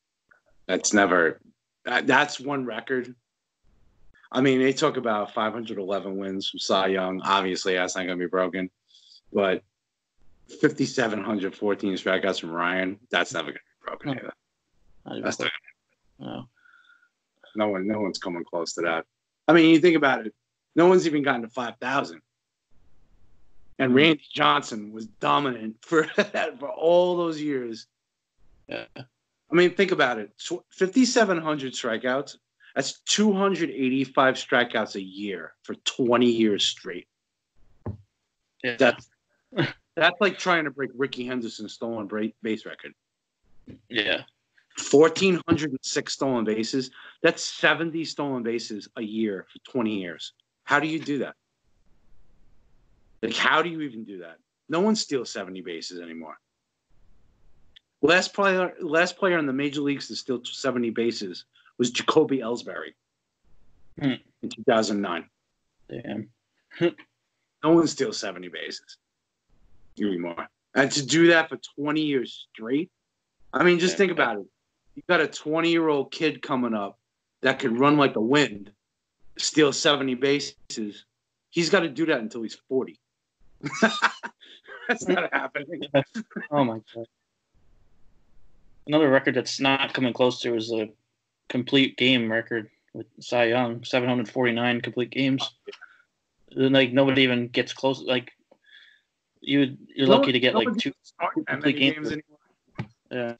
That's one record. I mean, they talk about 511 wins from Cy Young. Obviously, that's not going to be broken. But 5,714 strikeouts from Ryan, that's never going to be broken either. That's not no one's coming close to that. I mean, you think about it. No one's even gotten to 5,000. And Randy Johnson was dominant for all those years. Yeah. I mean, think about it. 5,700 strikeouts. That's 285 strikeouts a year for 20 years straight. Yeah. That's like trying to break Ricky Henderson's stolen base record. Yeah. 1,406 stolen bases. That's 70 stolen bases a year for 20 years. How do you do that? Like, how do you even do that? No one steals 70 bases anymore. Last player in the major leagues to steal 70 bases was Jacoby Ellsbury in 2009. Damn. No one steals 70 bases anymore. And to do that for 20 years straight, I mean, just think about it. You got a 20-year-old kid coming up that can run like the wind, steal 70 bases. He's got to do that until he's 40. That's not happening. Oh, my God. Another record that's not coming close to is a complete game record with Cy Young, 749 complete games. Like, nobody even gets close. Like, you're lucky to get like two complete games anymore. Yeah.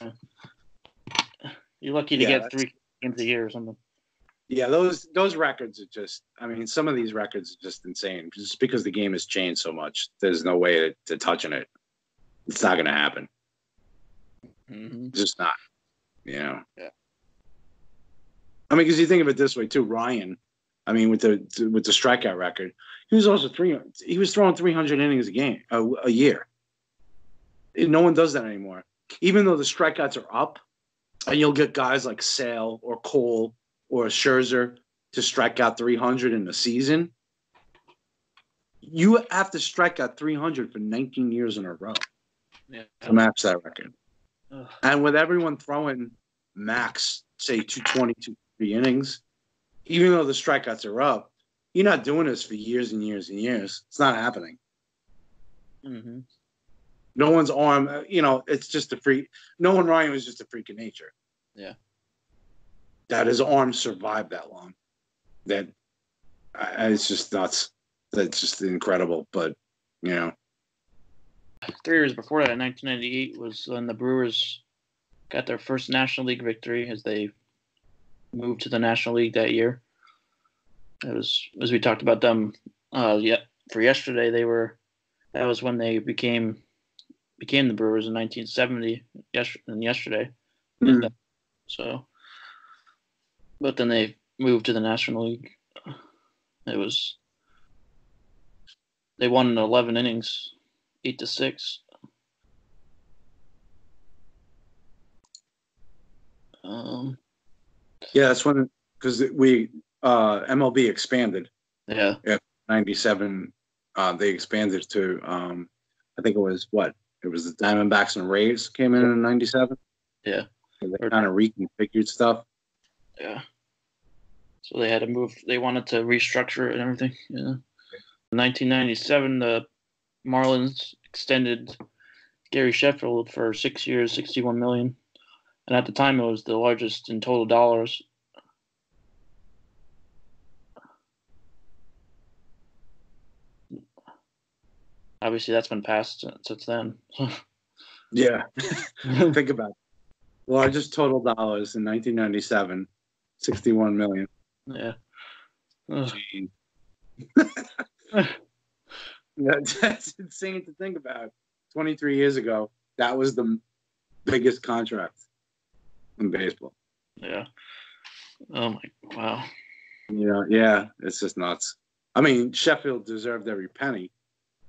You're lucky to get 3 games a year or something. Yeah, those records are just, I mean, some of these records are just insane. Just because the game has changed so much, there's no way to touching it. It's not going to happen. Mm-hmm. It's just not. You know? Yeah. I mean, because you think of it this way, too. Ryan, I mean, with the strikeout record, he was also he was throwing 300 innings a year. No one does that anymore. Even though the strikeouts are up, and you'll get guys like Sale or Cole or Scherzer to strike out 300 in the season, you have to strike out 300 for 19 years in a row to match that record. Ugh. And with everyone throwing max, say 220, 230 innings, even though the strikeouts are up, you're not doing this for years and years and years. It's not happening. Mm-hmm. No one's arm, it's just a freak. Nolan Ryan was just a freak of nature. Yeah. That his arm survived that long. That it's just nuts. That's just incredible. But, 3 years before that, in 1998, was when the Brewers got their first National League victory as they moved to the National League that year. It was, as we talked about them, for yesterday, that was when they became the Brewers in 1970. Yesterday. Mm-hmm. So, but then they moved to the National League. They won in 11 innings, 8-6. Yeah, that's when, because we MLB expanded. Yeah. Yeah, 97. They expanded to I think it was what? It was the Diamondbacks and Rays came in 97. Yeah. They kind of reconfigured stuff. Yeah. So they had to move. They wanted to restructure it and everything. Yeah. In 1997, the Marlins extended Gary Sheffield for 6 years, $61 million, and at the time it was the largest in total dollars. obviously that's been passed since then. Yeah. Think about it. Largest total dollars in 1997, 61 million. Yeah. Jeez. That's insane to think about. 23 years ago, that was the biggest contract in baseball. Yeah. Oh my, wow. Yeah, it's just nuts. I mean, Sheffield deserved every penny,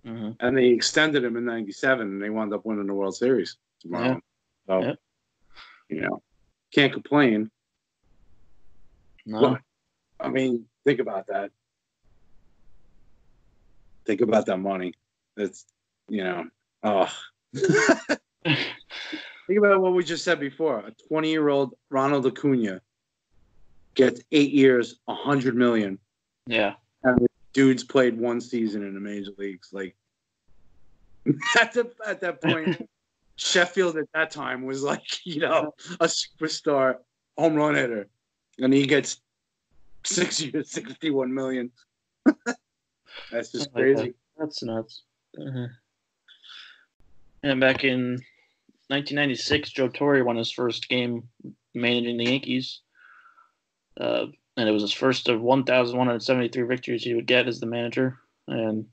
Mm-hmm. and they extended him in '97, and they wound up winning the World Series tomorrow. Yeah. So, can't complain. No. But, I mean, think about that. Think about that money. It's, oh. Think about what we just said before. A 20-year-old Ronald Acuna gets 8 years, $100 million. Yeah. And the dude's played one season in the major leagues. Like, at that point, Sheffield at that time was like, a superstar home run hitter. And he gets 6 years, $61 million. That's just crazy. That's nuts. Uh-huh. And back in 1996, Joe Torre won his first game managing the Yankees. And it was his first of 1,173 victories he would get as the manager. And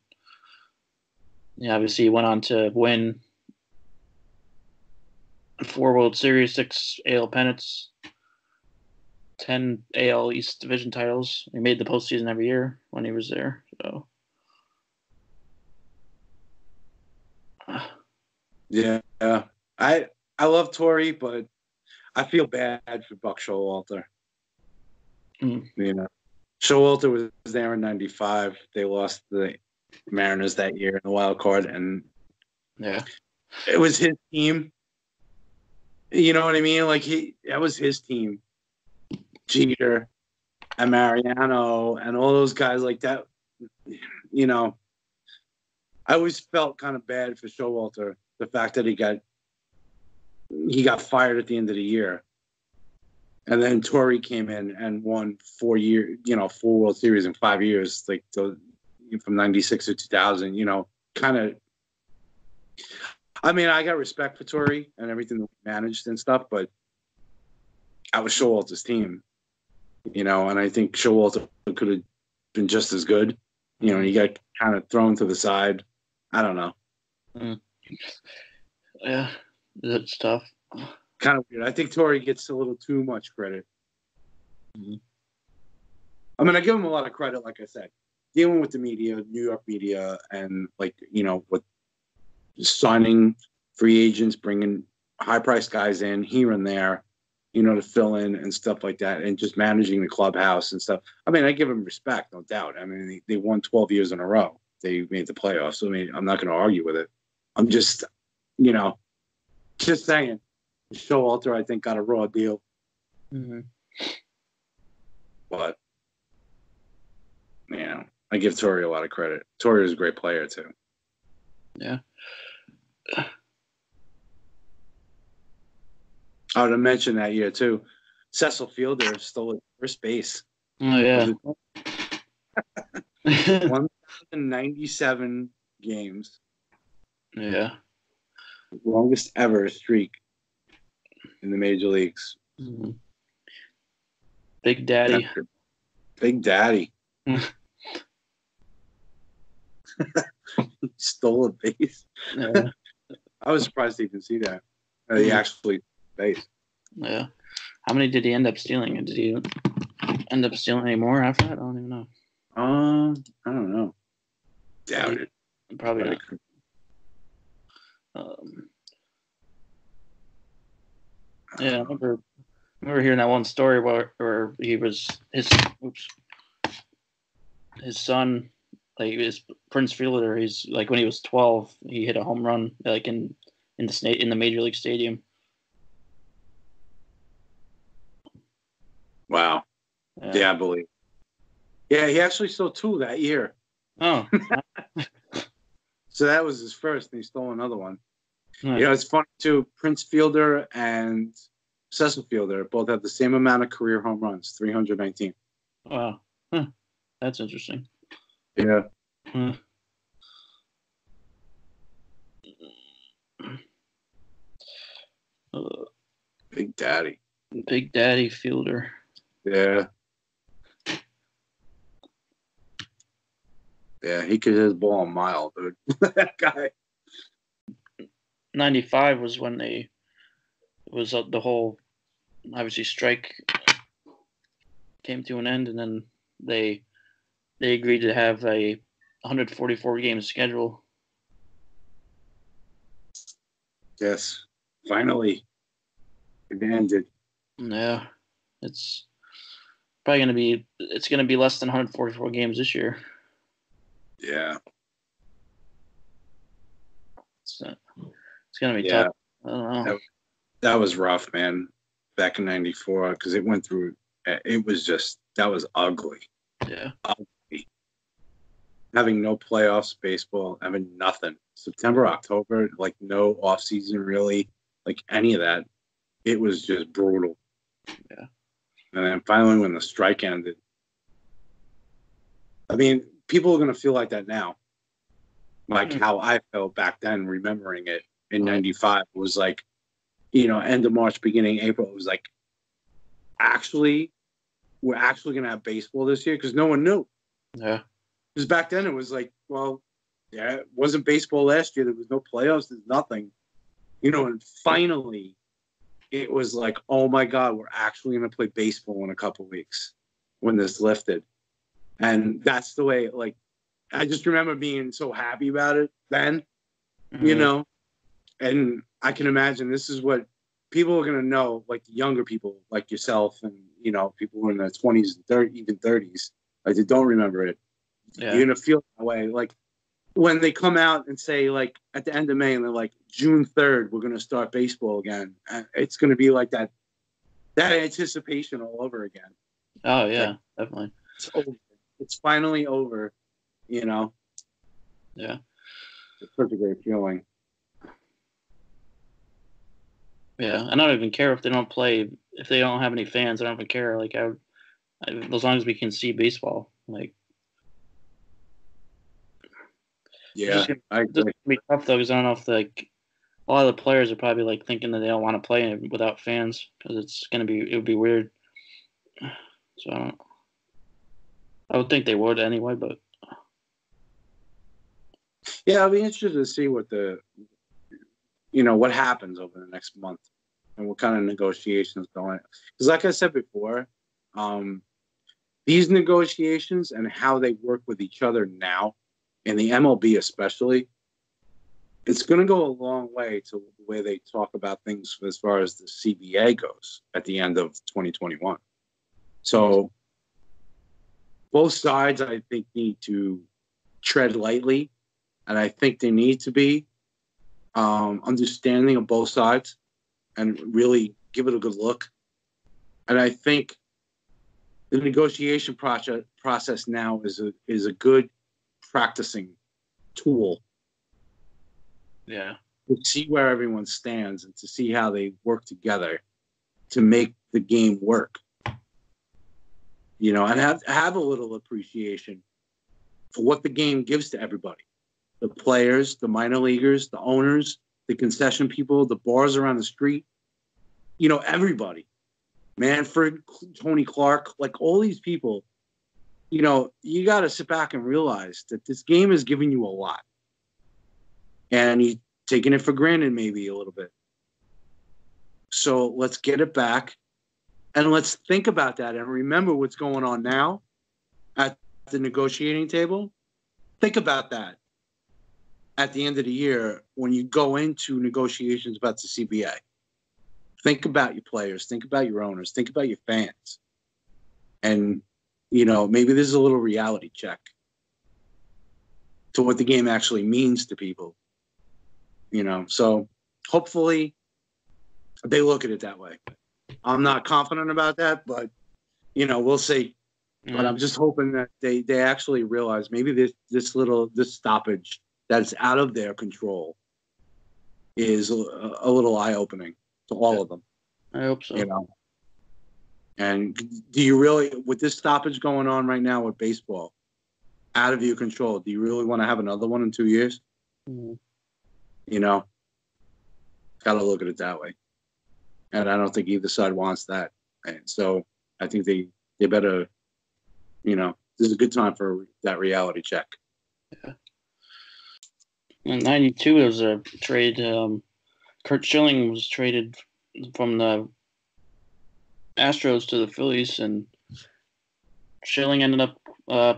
obviously he went on to win 4 World Series, 6 AL pennants, 10 AL East Division titles. He made the postseason every year when he was there. So. Yeah. I love Torrey, but I feel bad for Buck Showalter. Showalter was there in '95. They lost the Mariners that year in the wild card, and it was his team. You know what I mean? Like that was his team. Jeter and Mariano and all those guys like that. I always felt kind of bad for Showalter. The fact that he got fired at the end of the year. And then Torrey came in and won 4 World Series in 5 years, like from 96 to 2000, kind of. I mean, I got respect for Torrey and everything that we managed and stuff, but I was Showalter's team, and I think Showalter could have been just as good. He got kind of thrown to the side. I don't know. Yeah, that's tough. Kind of weird. I think Torrey gets a little too much credit. Mm-hmm. I mean, I give him a lot of credit, like I said, dealing with the media, New York media, and with signing free agents, bringing high-priced guys in here and there, to fill in and stuff like that, and just managing the clubhouse and stuff. I mean, I give him respect, no doubt. I mean, they won 12 years in a row. They made the playoffs. So, I mean, I'm not going to argue with it. I'm just, just saying. Showalter, I think, got a raw deal. Mm-hmm. But, I give Torrey a lot of credit. Torrey was a great player, too. Yeah. I would have mentioned that year, too. Cecil Fielder stole at first base. Oh, yeah. 197 games. Yeah. Longest ever streak in the major leagues. Mm-hmm. Big Daddy. Big Daddy. Stole a base. Yeah. I was surprised to even see that. He actually base. Yeah. How many did he end up stealing? And did he end up stealing any more after that? I don't even know. I don't know. Doubt it. Probably not. Yeah, I remember hearing that one story where he was his son, like his Prince Fielder. He's like when he was 12, he hit a home run like in the major league stadium. Wow. Yeah, I believe. Yeah, he actually stole 2 that year. Oh. So that was his first, and he stole another one. Nice. It's funny, too. Prince Fielder and Cecil Fielder both have the same amount of career home runs, 319. Wow. Huh. That's interesting. Yeah. Huh. Big Daddy. Big Daddy Fielder. Yeah. Yeah, he could hit his ball a mile, dude. That guy. 95 was when the whole, obviously, strike came to an end, and then they agreed to have a 144 game schedule. Yes. Finally. It ended. Yeah. It's probably going to be less than 144 games this year. Yeah. It's going to be tough. I don't know. That was rough, man. Back in 94, because it went through, it was just, that was ugly. Yeah. Ugly. Having no playoffs, baseball, having nothing. September, October, like no off season really, like any of that. It was just brutal. Yeah. And then finally, when the strike ended, I mean, people are going to feel like that now. Like how I felt back then, remembering it in 95 was like, end of March, beginning April. It was like, we're actually going to have baseball this year because no one knew. Yeah. Because back then it was like, well, yeah, it wasn't baseball last year. There was no playoffs. There's nothing. And finally it was like, oh my God, we're actually going to play baseball in a couple weeks when this lifted. And that's the way, like, I just remember being so happy about it then, and I can imagine this is what people are going to know, like the younger people like yourself and, people who are in their 20s and 30s, even 30s, like they don't remember it. Yeah. You're going to feel that way. Like when they come out and say, like, at the end of May and they're like, June 3rd, we're going to start baseball again. It's going to be like that anticipation all over again. Oh, yeah, definitely. It's over. It's finally over, Yeah. It's such a great feeling. Yeah, I don't even care if they don't play, if they don't have any fans. I don't even care. Like, as long as we can see baseball, like. Yeah, I agree. It's gonna be tough though, because I don't know if a lot of the players are probably like thinking that they don't want to play without fans because it would be weird. So I would think they would anyway, but. Yeah, I'll be interested to see what what happens over the next month and what kind of negotiations going. Because like I said before, these negotiations and how they work with each other now, in the MLB especially, it's going to go a long way to the way they talk about things as far as the CBA goes at the end of 2021. So both sides, I think, need to tread lightly. And I think they need to be understanding of both sides and really give it a good look. And I think the negotiation process now is a good practicing tool. Yeah. To see where everyone stands and to see how they work together to make the game work. And have a little appreciation for what the game gives to everybody. The players, the minor leaguers, the owners, the concession people, the bars around the street, everybody. Manfred, Tony Clark, like all these people, you got to sit back and realize that this game is giving you a lot. And you're taking it for granted maybe a little bit. So let's get it back and let's think about that and remember what's going on now at the negotiating table. Think about that at the end of the year when you go into negotiations about the CBA. Think about your players. Think about your owners. Think about your fans. And, maybe this is a little reality check to what the game actually means to people. So hopefully they look at it that way. I'm not confident about that, but, we'll see. Mm-hmm. But I'm just hoping that they actually realize maybe this stoppage that's out of their control is a little eye-opening to all of them. I hope so. And do you really, with this stoppage going on right now with baseball, out of your control, do you really want to have another one in 2 years? Mm-hmm. Got to look at it that way. and I don't think either side wants that. And so I think they better, this is a good time for that reality check. Yeah. In '92, there was a trade. Curt Schilling was traded from the Astros to the Phillies, and Schilling ended up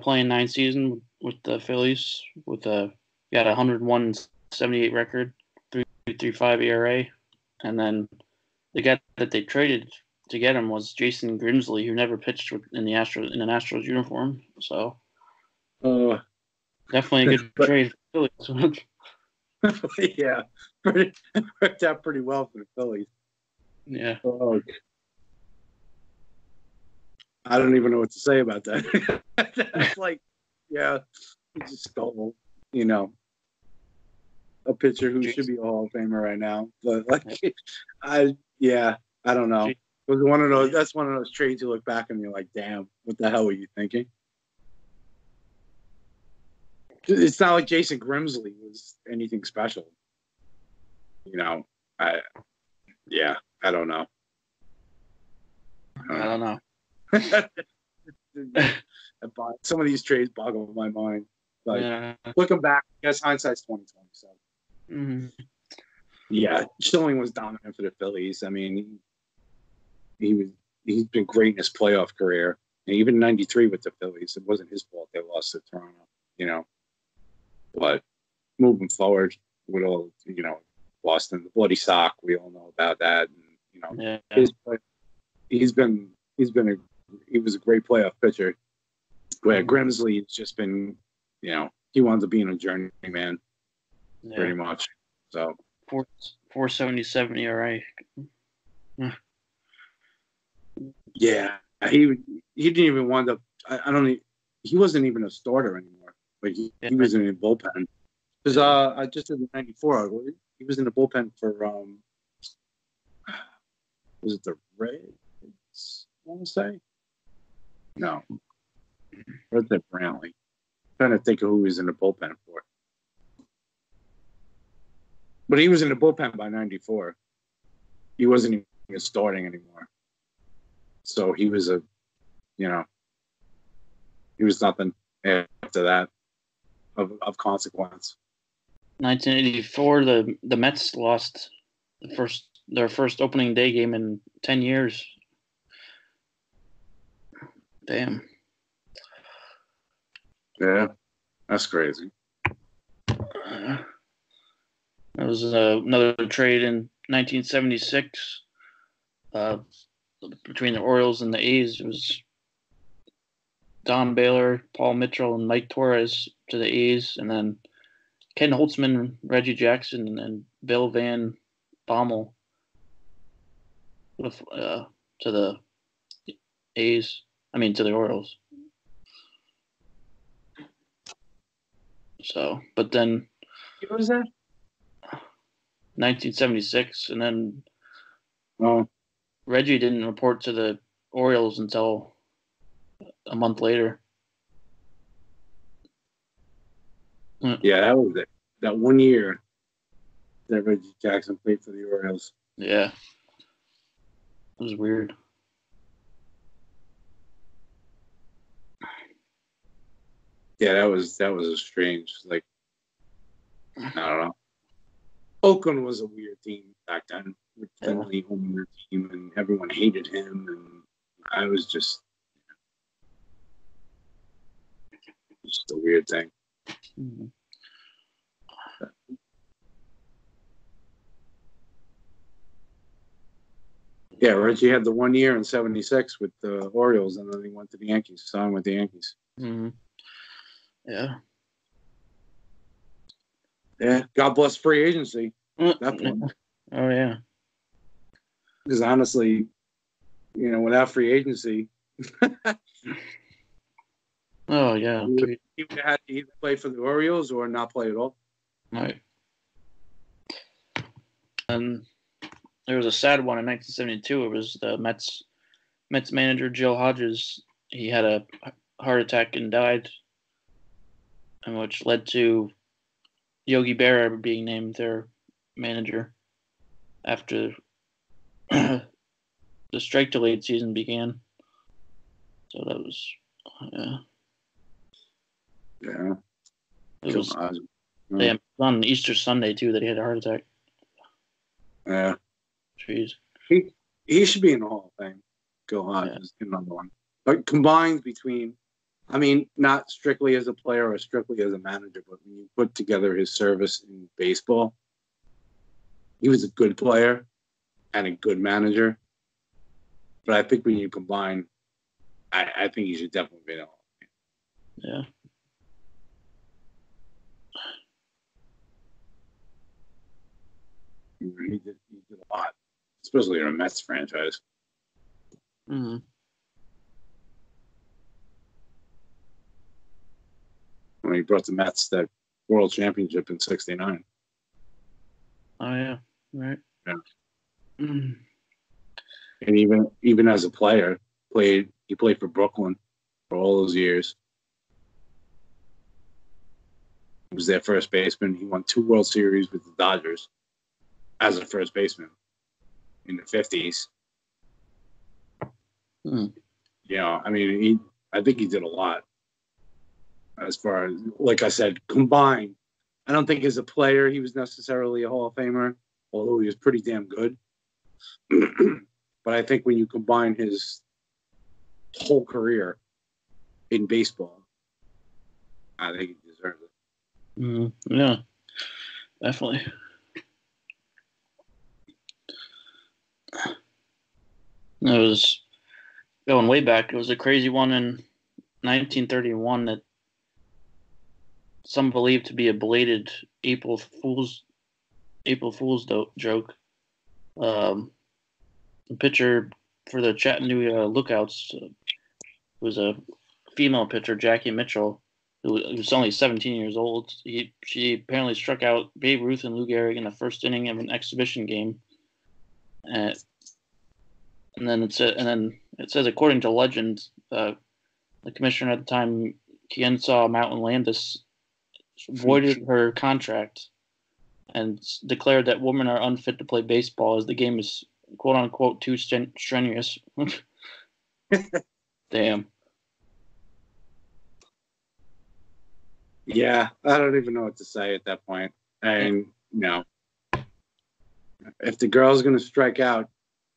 playing 9 seasons with the Phillies. He had a 101.78 record, 3.35 ERA, and then the guy that they traded to get him was Jason Grimsley, who never pitched in an Astros uniform. So definitely a good trade for the Phillies. Yeah, it worked out pretty well for the Phillies. Yeah. I don't even know what to say about that. It's like, yeah, he just stole, a pitcher who should be a Hall of Famer right now. But I don't know. It was one of those. That's one of those trades you look back and you're like, damn, what the hell were you thinking? It's not like Jason Grimsley was anything special. I don't know. I don't know. Some of these trades boggle my mind. But Yeah. looking back, I guess hindsight's 20/20. So Mm-hmm. Schilling was dominant for the Phillies. I mean, he's been great in his playoff career. And even '93 with the Phillies, it wasn't his fault they lost to Toronto. But moving forward with all Boston, the bloody sock, we all know about that. And, he was a great playoff pitcher. But Grimsley has just been, he winds up being a journeyman pretty much. So 4.77 ERA. Yeah, he didn't even wind up. He wasn't even a starter anymore. Like he was in the bullpen. Because I just did the '94. He was in the bullpen for was it the Reds? I want to say no. Where's that Brantley? I'm trying to think of who he was in the bullpen for. But he was in the bullpen by '94. He wasn't even starting anymore. So he was he was nothing after that of consequence. 1984, the Mets lost their first opening day game in 10 years. Damn. Yeah, that's crazy. There was another trade in 1976 between the Orioles and the A's. It was Don Baylor, Paul Mitchell, and Mike Torres to the A's, and then Ken Holtzman, Reggie Jackson, and Bill Van Bommel to the A's. I mean, to the Orioles. So, but then What was that? 1976, and then Oh, Reggie didn't report to the Orioles until a month later. yeah, that was it. That 1 year that Reggie Jackson played for the Orioles. Yeah. It was weird. Yeah, that was a strange. Like, I don't know. Oakland was a weird team back then. With Finley owning their team, and everyone hated him, and I was just a weird thing. Mm-hmm. Yeah, Reggie had the 1 year in '76 with the Orioles, and then he went to the Yankees. Signed with the Yankees. Mm-hmm. Yeah. Yeah. God bless free agency. At that point. Oh yeah. Because honestly, without free agency, Oh yeah. he would have had to either play for the Orioles or not play at all. Right. And there was a sad one in 1972. It was the Mets manager Joe Hodges. He had a heart attack and died, and which led to Yogi Berra being named their manager after the strike delayed season began. So that was, Yeah. it was God. on Easter Sunday too that he had a heart attack. Yeah. Jeez. He should be in the Hall of Fame. Go on, Yeah. is number one. But combined between, I mean, not strictly as a player or strictly as a manager, but when you put together his service in baseball, he was a good player and a good manager. But I think when you combine, I think he should definitely be in the Hall of Fame. Yeah. He did a lot, especially in a Mets franchise. Mm-hmm. When he brought the Mets that World Championship in '69. Oh yeah. Right. Yeah. Mm-hmm. And even as a player, he played for Brooklyn for all those years. He was their first baseman. He won 2 World Series with the Dodgers as a first baseman in the 50s. Mm. You know, I mean, I think he did a lot. As far as, like I said, combined, I don't think as a player he was necessarily a Hall of Famer, although he was pretty damn good. But I think when you combine his whole career in baseball, I think he deserves it. Mm-hmm. Yeah, definitely. It was going way back. It was a crazy one in 1931 that some believed to be a belated April Fool's joke. The pitcher for the Chattanooga Lookouts was a female pitcher, Jackie Mitchell, who was only 17 years old. She apparently struck out Babe Ruth and Lou Gehrig in the first inning of an exhibition game. And then it says, according to legend, the commissioner at the time, Kennesaw Mountain Landis, voided her contract and declared that women are unfit to play baseball as the game is quote unquote too strenuous. Damn. Yeah, I don't even know what to say at that point. And, you know, if the girl's going to strike out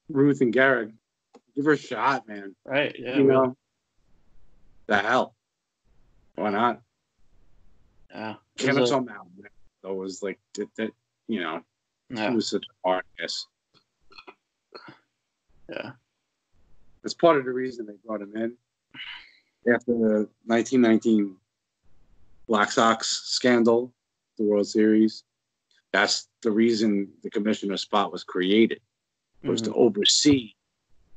Ruth and Gehrig, give her a shot, man. Right, yeah. You know, the hell. Why not? Yeah. Kennesaw Mountain. So it was like, that, you know, Yeah. it was such a hard guess. Yeah. That's part of the reason they brought him in. After the 1919 Black Sox scandal, the World Series, that's the reason the commissioner spot was created, was to oversee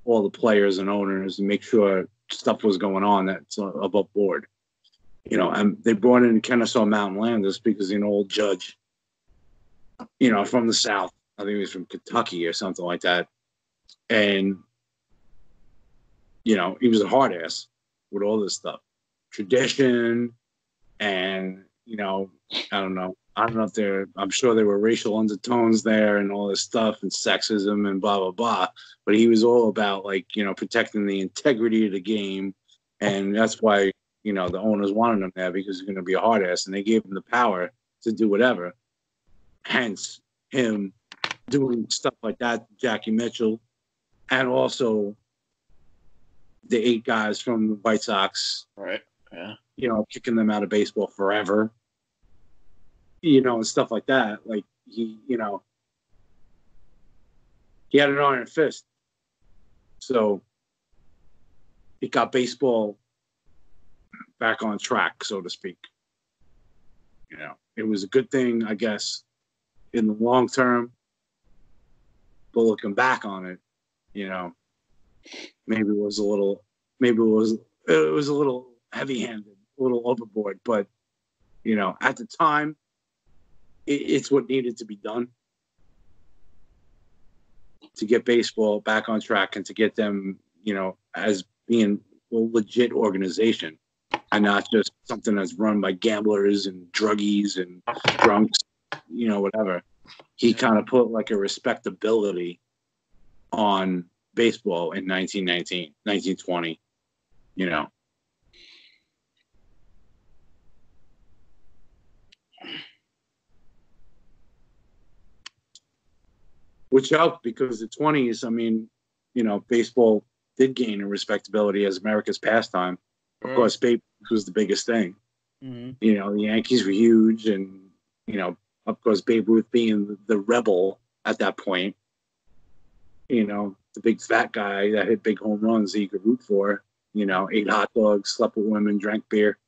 all the players and owners and make sure stuff was going on that's above board. You know, and they brought in Kennesaw Mountain Landis because he's an old judge, you know, from the South. I think he was from Kentucky or something like that. And, you know, he was a hard ass with all this stuff. Tradition and, you know, I don't know if I'm sure there were racial undertones there and all this stuff and sexism and blah, blah, blah. But he was all about, like, you know, protecting the integrity of the game. And that's why, you know, the owners wanted him there because he's going to be a hard ass. And they gave him the power to do whatever. Hence him doing stuff like that, Jackie Mitchell, and also the 8 guys from the White Sox. Right. Yeah. You know, kicking them out of baseball forever. You know, and stuff like that. Like, he had an iron fist. So it got baseball back on track, so to speak. You know, it was a good thing, I guess, in the long term. But looking back on it, you know, maybe it was a little heavy-handed, a little overboard. But, you know, at the time, it's what needed to be done to get baseball back on track and to get them, you know, as being a legit organization and not just something that's run by gamblers and druggies and drunks, you know, whatever. He kind of put like a respectability on baseball in 1919, 1920, you know. Which helped because the 20s, I mean, you know, baseball did gain in respectability as America's pastime. Of course, Babe Ruth was the biggest thing. Mm-hmm. You know, the Yankees were huge, and, you know, of course, Babe Ruth being the rebel at that point, you know, the big fat guy that hit big home runs that you could root for, you know, ate hot dogs, slept with women, drank beer.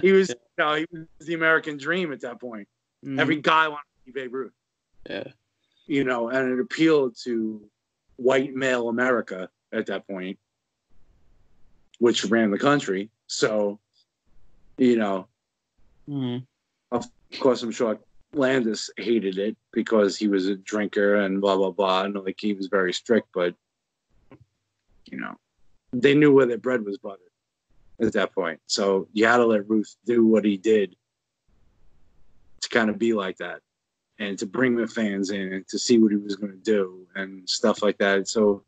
He was, you know, he was the American dream at that point. Mm-hmm. Every guy wanted to be Babe Ruth. Yeah. You know, and it appealed to white male America at that point, which ran the country. So, you know, of course, I'm sure Landis hated it because he was a drinker and blah, blah, blah. And like he was very strict, but, you know, they knew where their bread was buttered at that point. So you had to let Ruth do what he did to kind of be like that and to bring the fans in and to see what he was going to do and stuff like that. So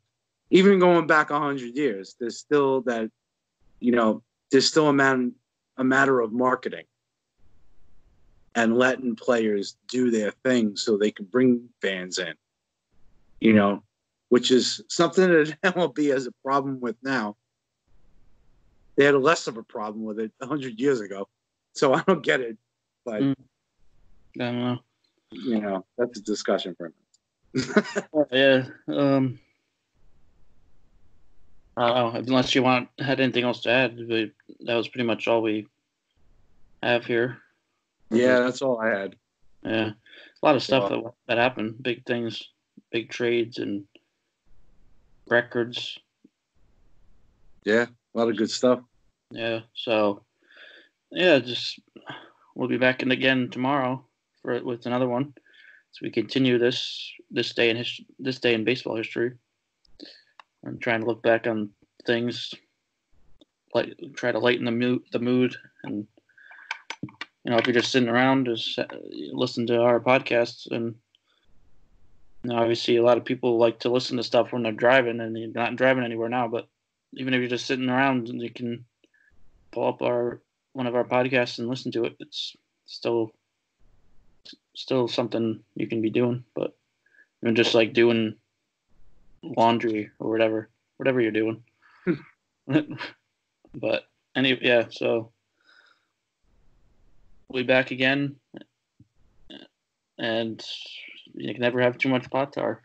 even going back 100 years, there's still that, you know, there's still a matter of marketing and letting players do their thing so they can bring fans in, you know, which is something that MLB has a problem with now. They had less of a problem with it 100 years ago. So I don't get it, but I don't know. You know, that's a discussion for me. Yeah. I don't know. Unless you had anything else to add, but that was pretty much all we have here. Yeah, that's all I had. Yeah, a lot of stuff that happened. Big things, big trades, and records. Yeah, a lot of good stuff. Yeah. So, yeah, we'll be back in again tomorrow with another one. So we continue this day in baseball history. I'm trying to look back on things, try to lighten the mood, and you know, if you're just sitting around, just listen to our podcasts, and you know, obviously a lot of people like to listen to stuff when they're driving, and you're not driving anywhere now. But even if you're just sitting around, you can pull up one of our podcasts and listen to it. It's still something you can be doing, but even just like doing laundry or whatever you're doing. But so we'll be back again, and you can never have too much pot tar.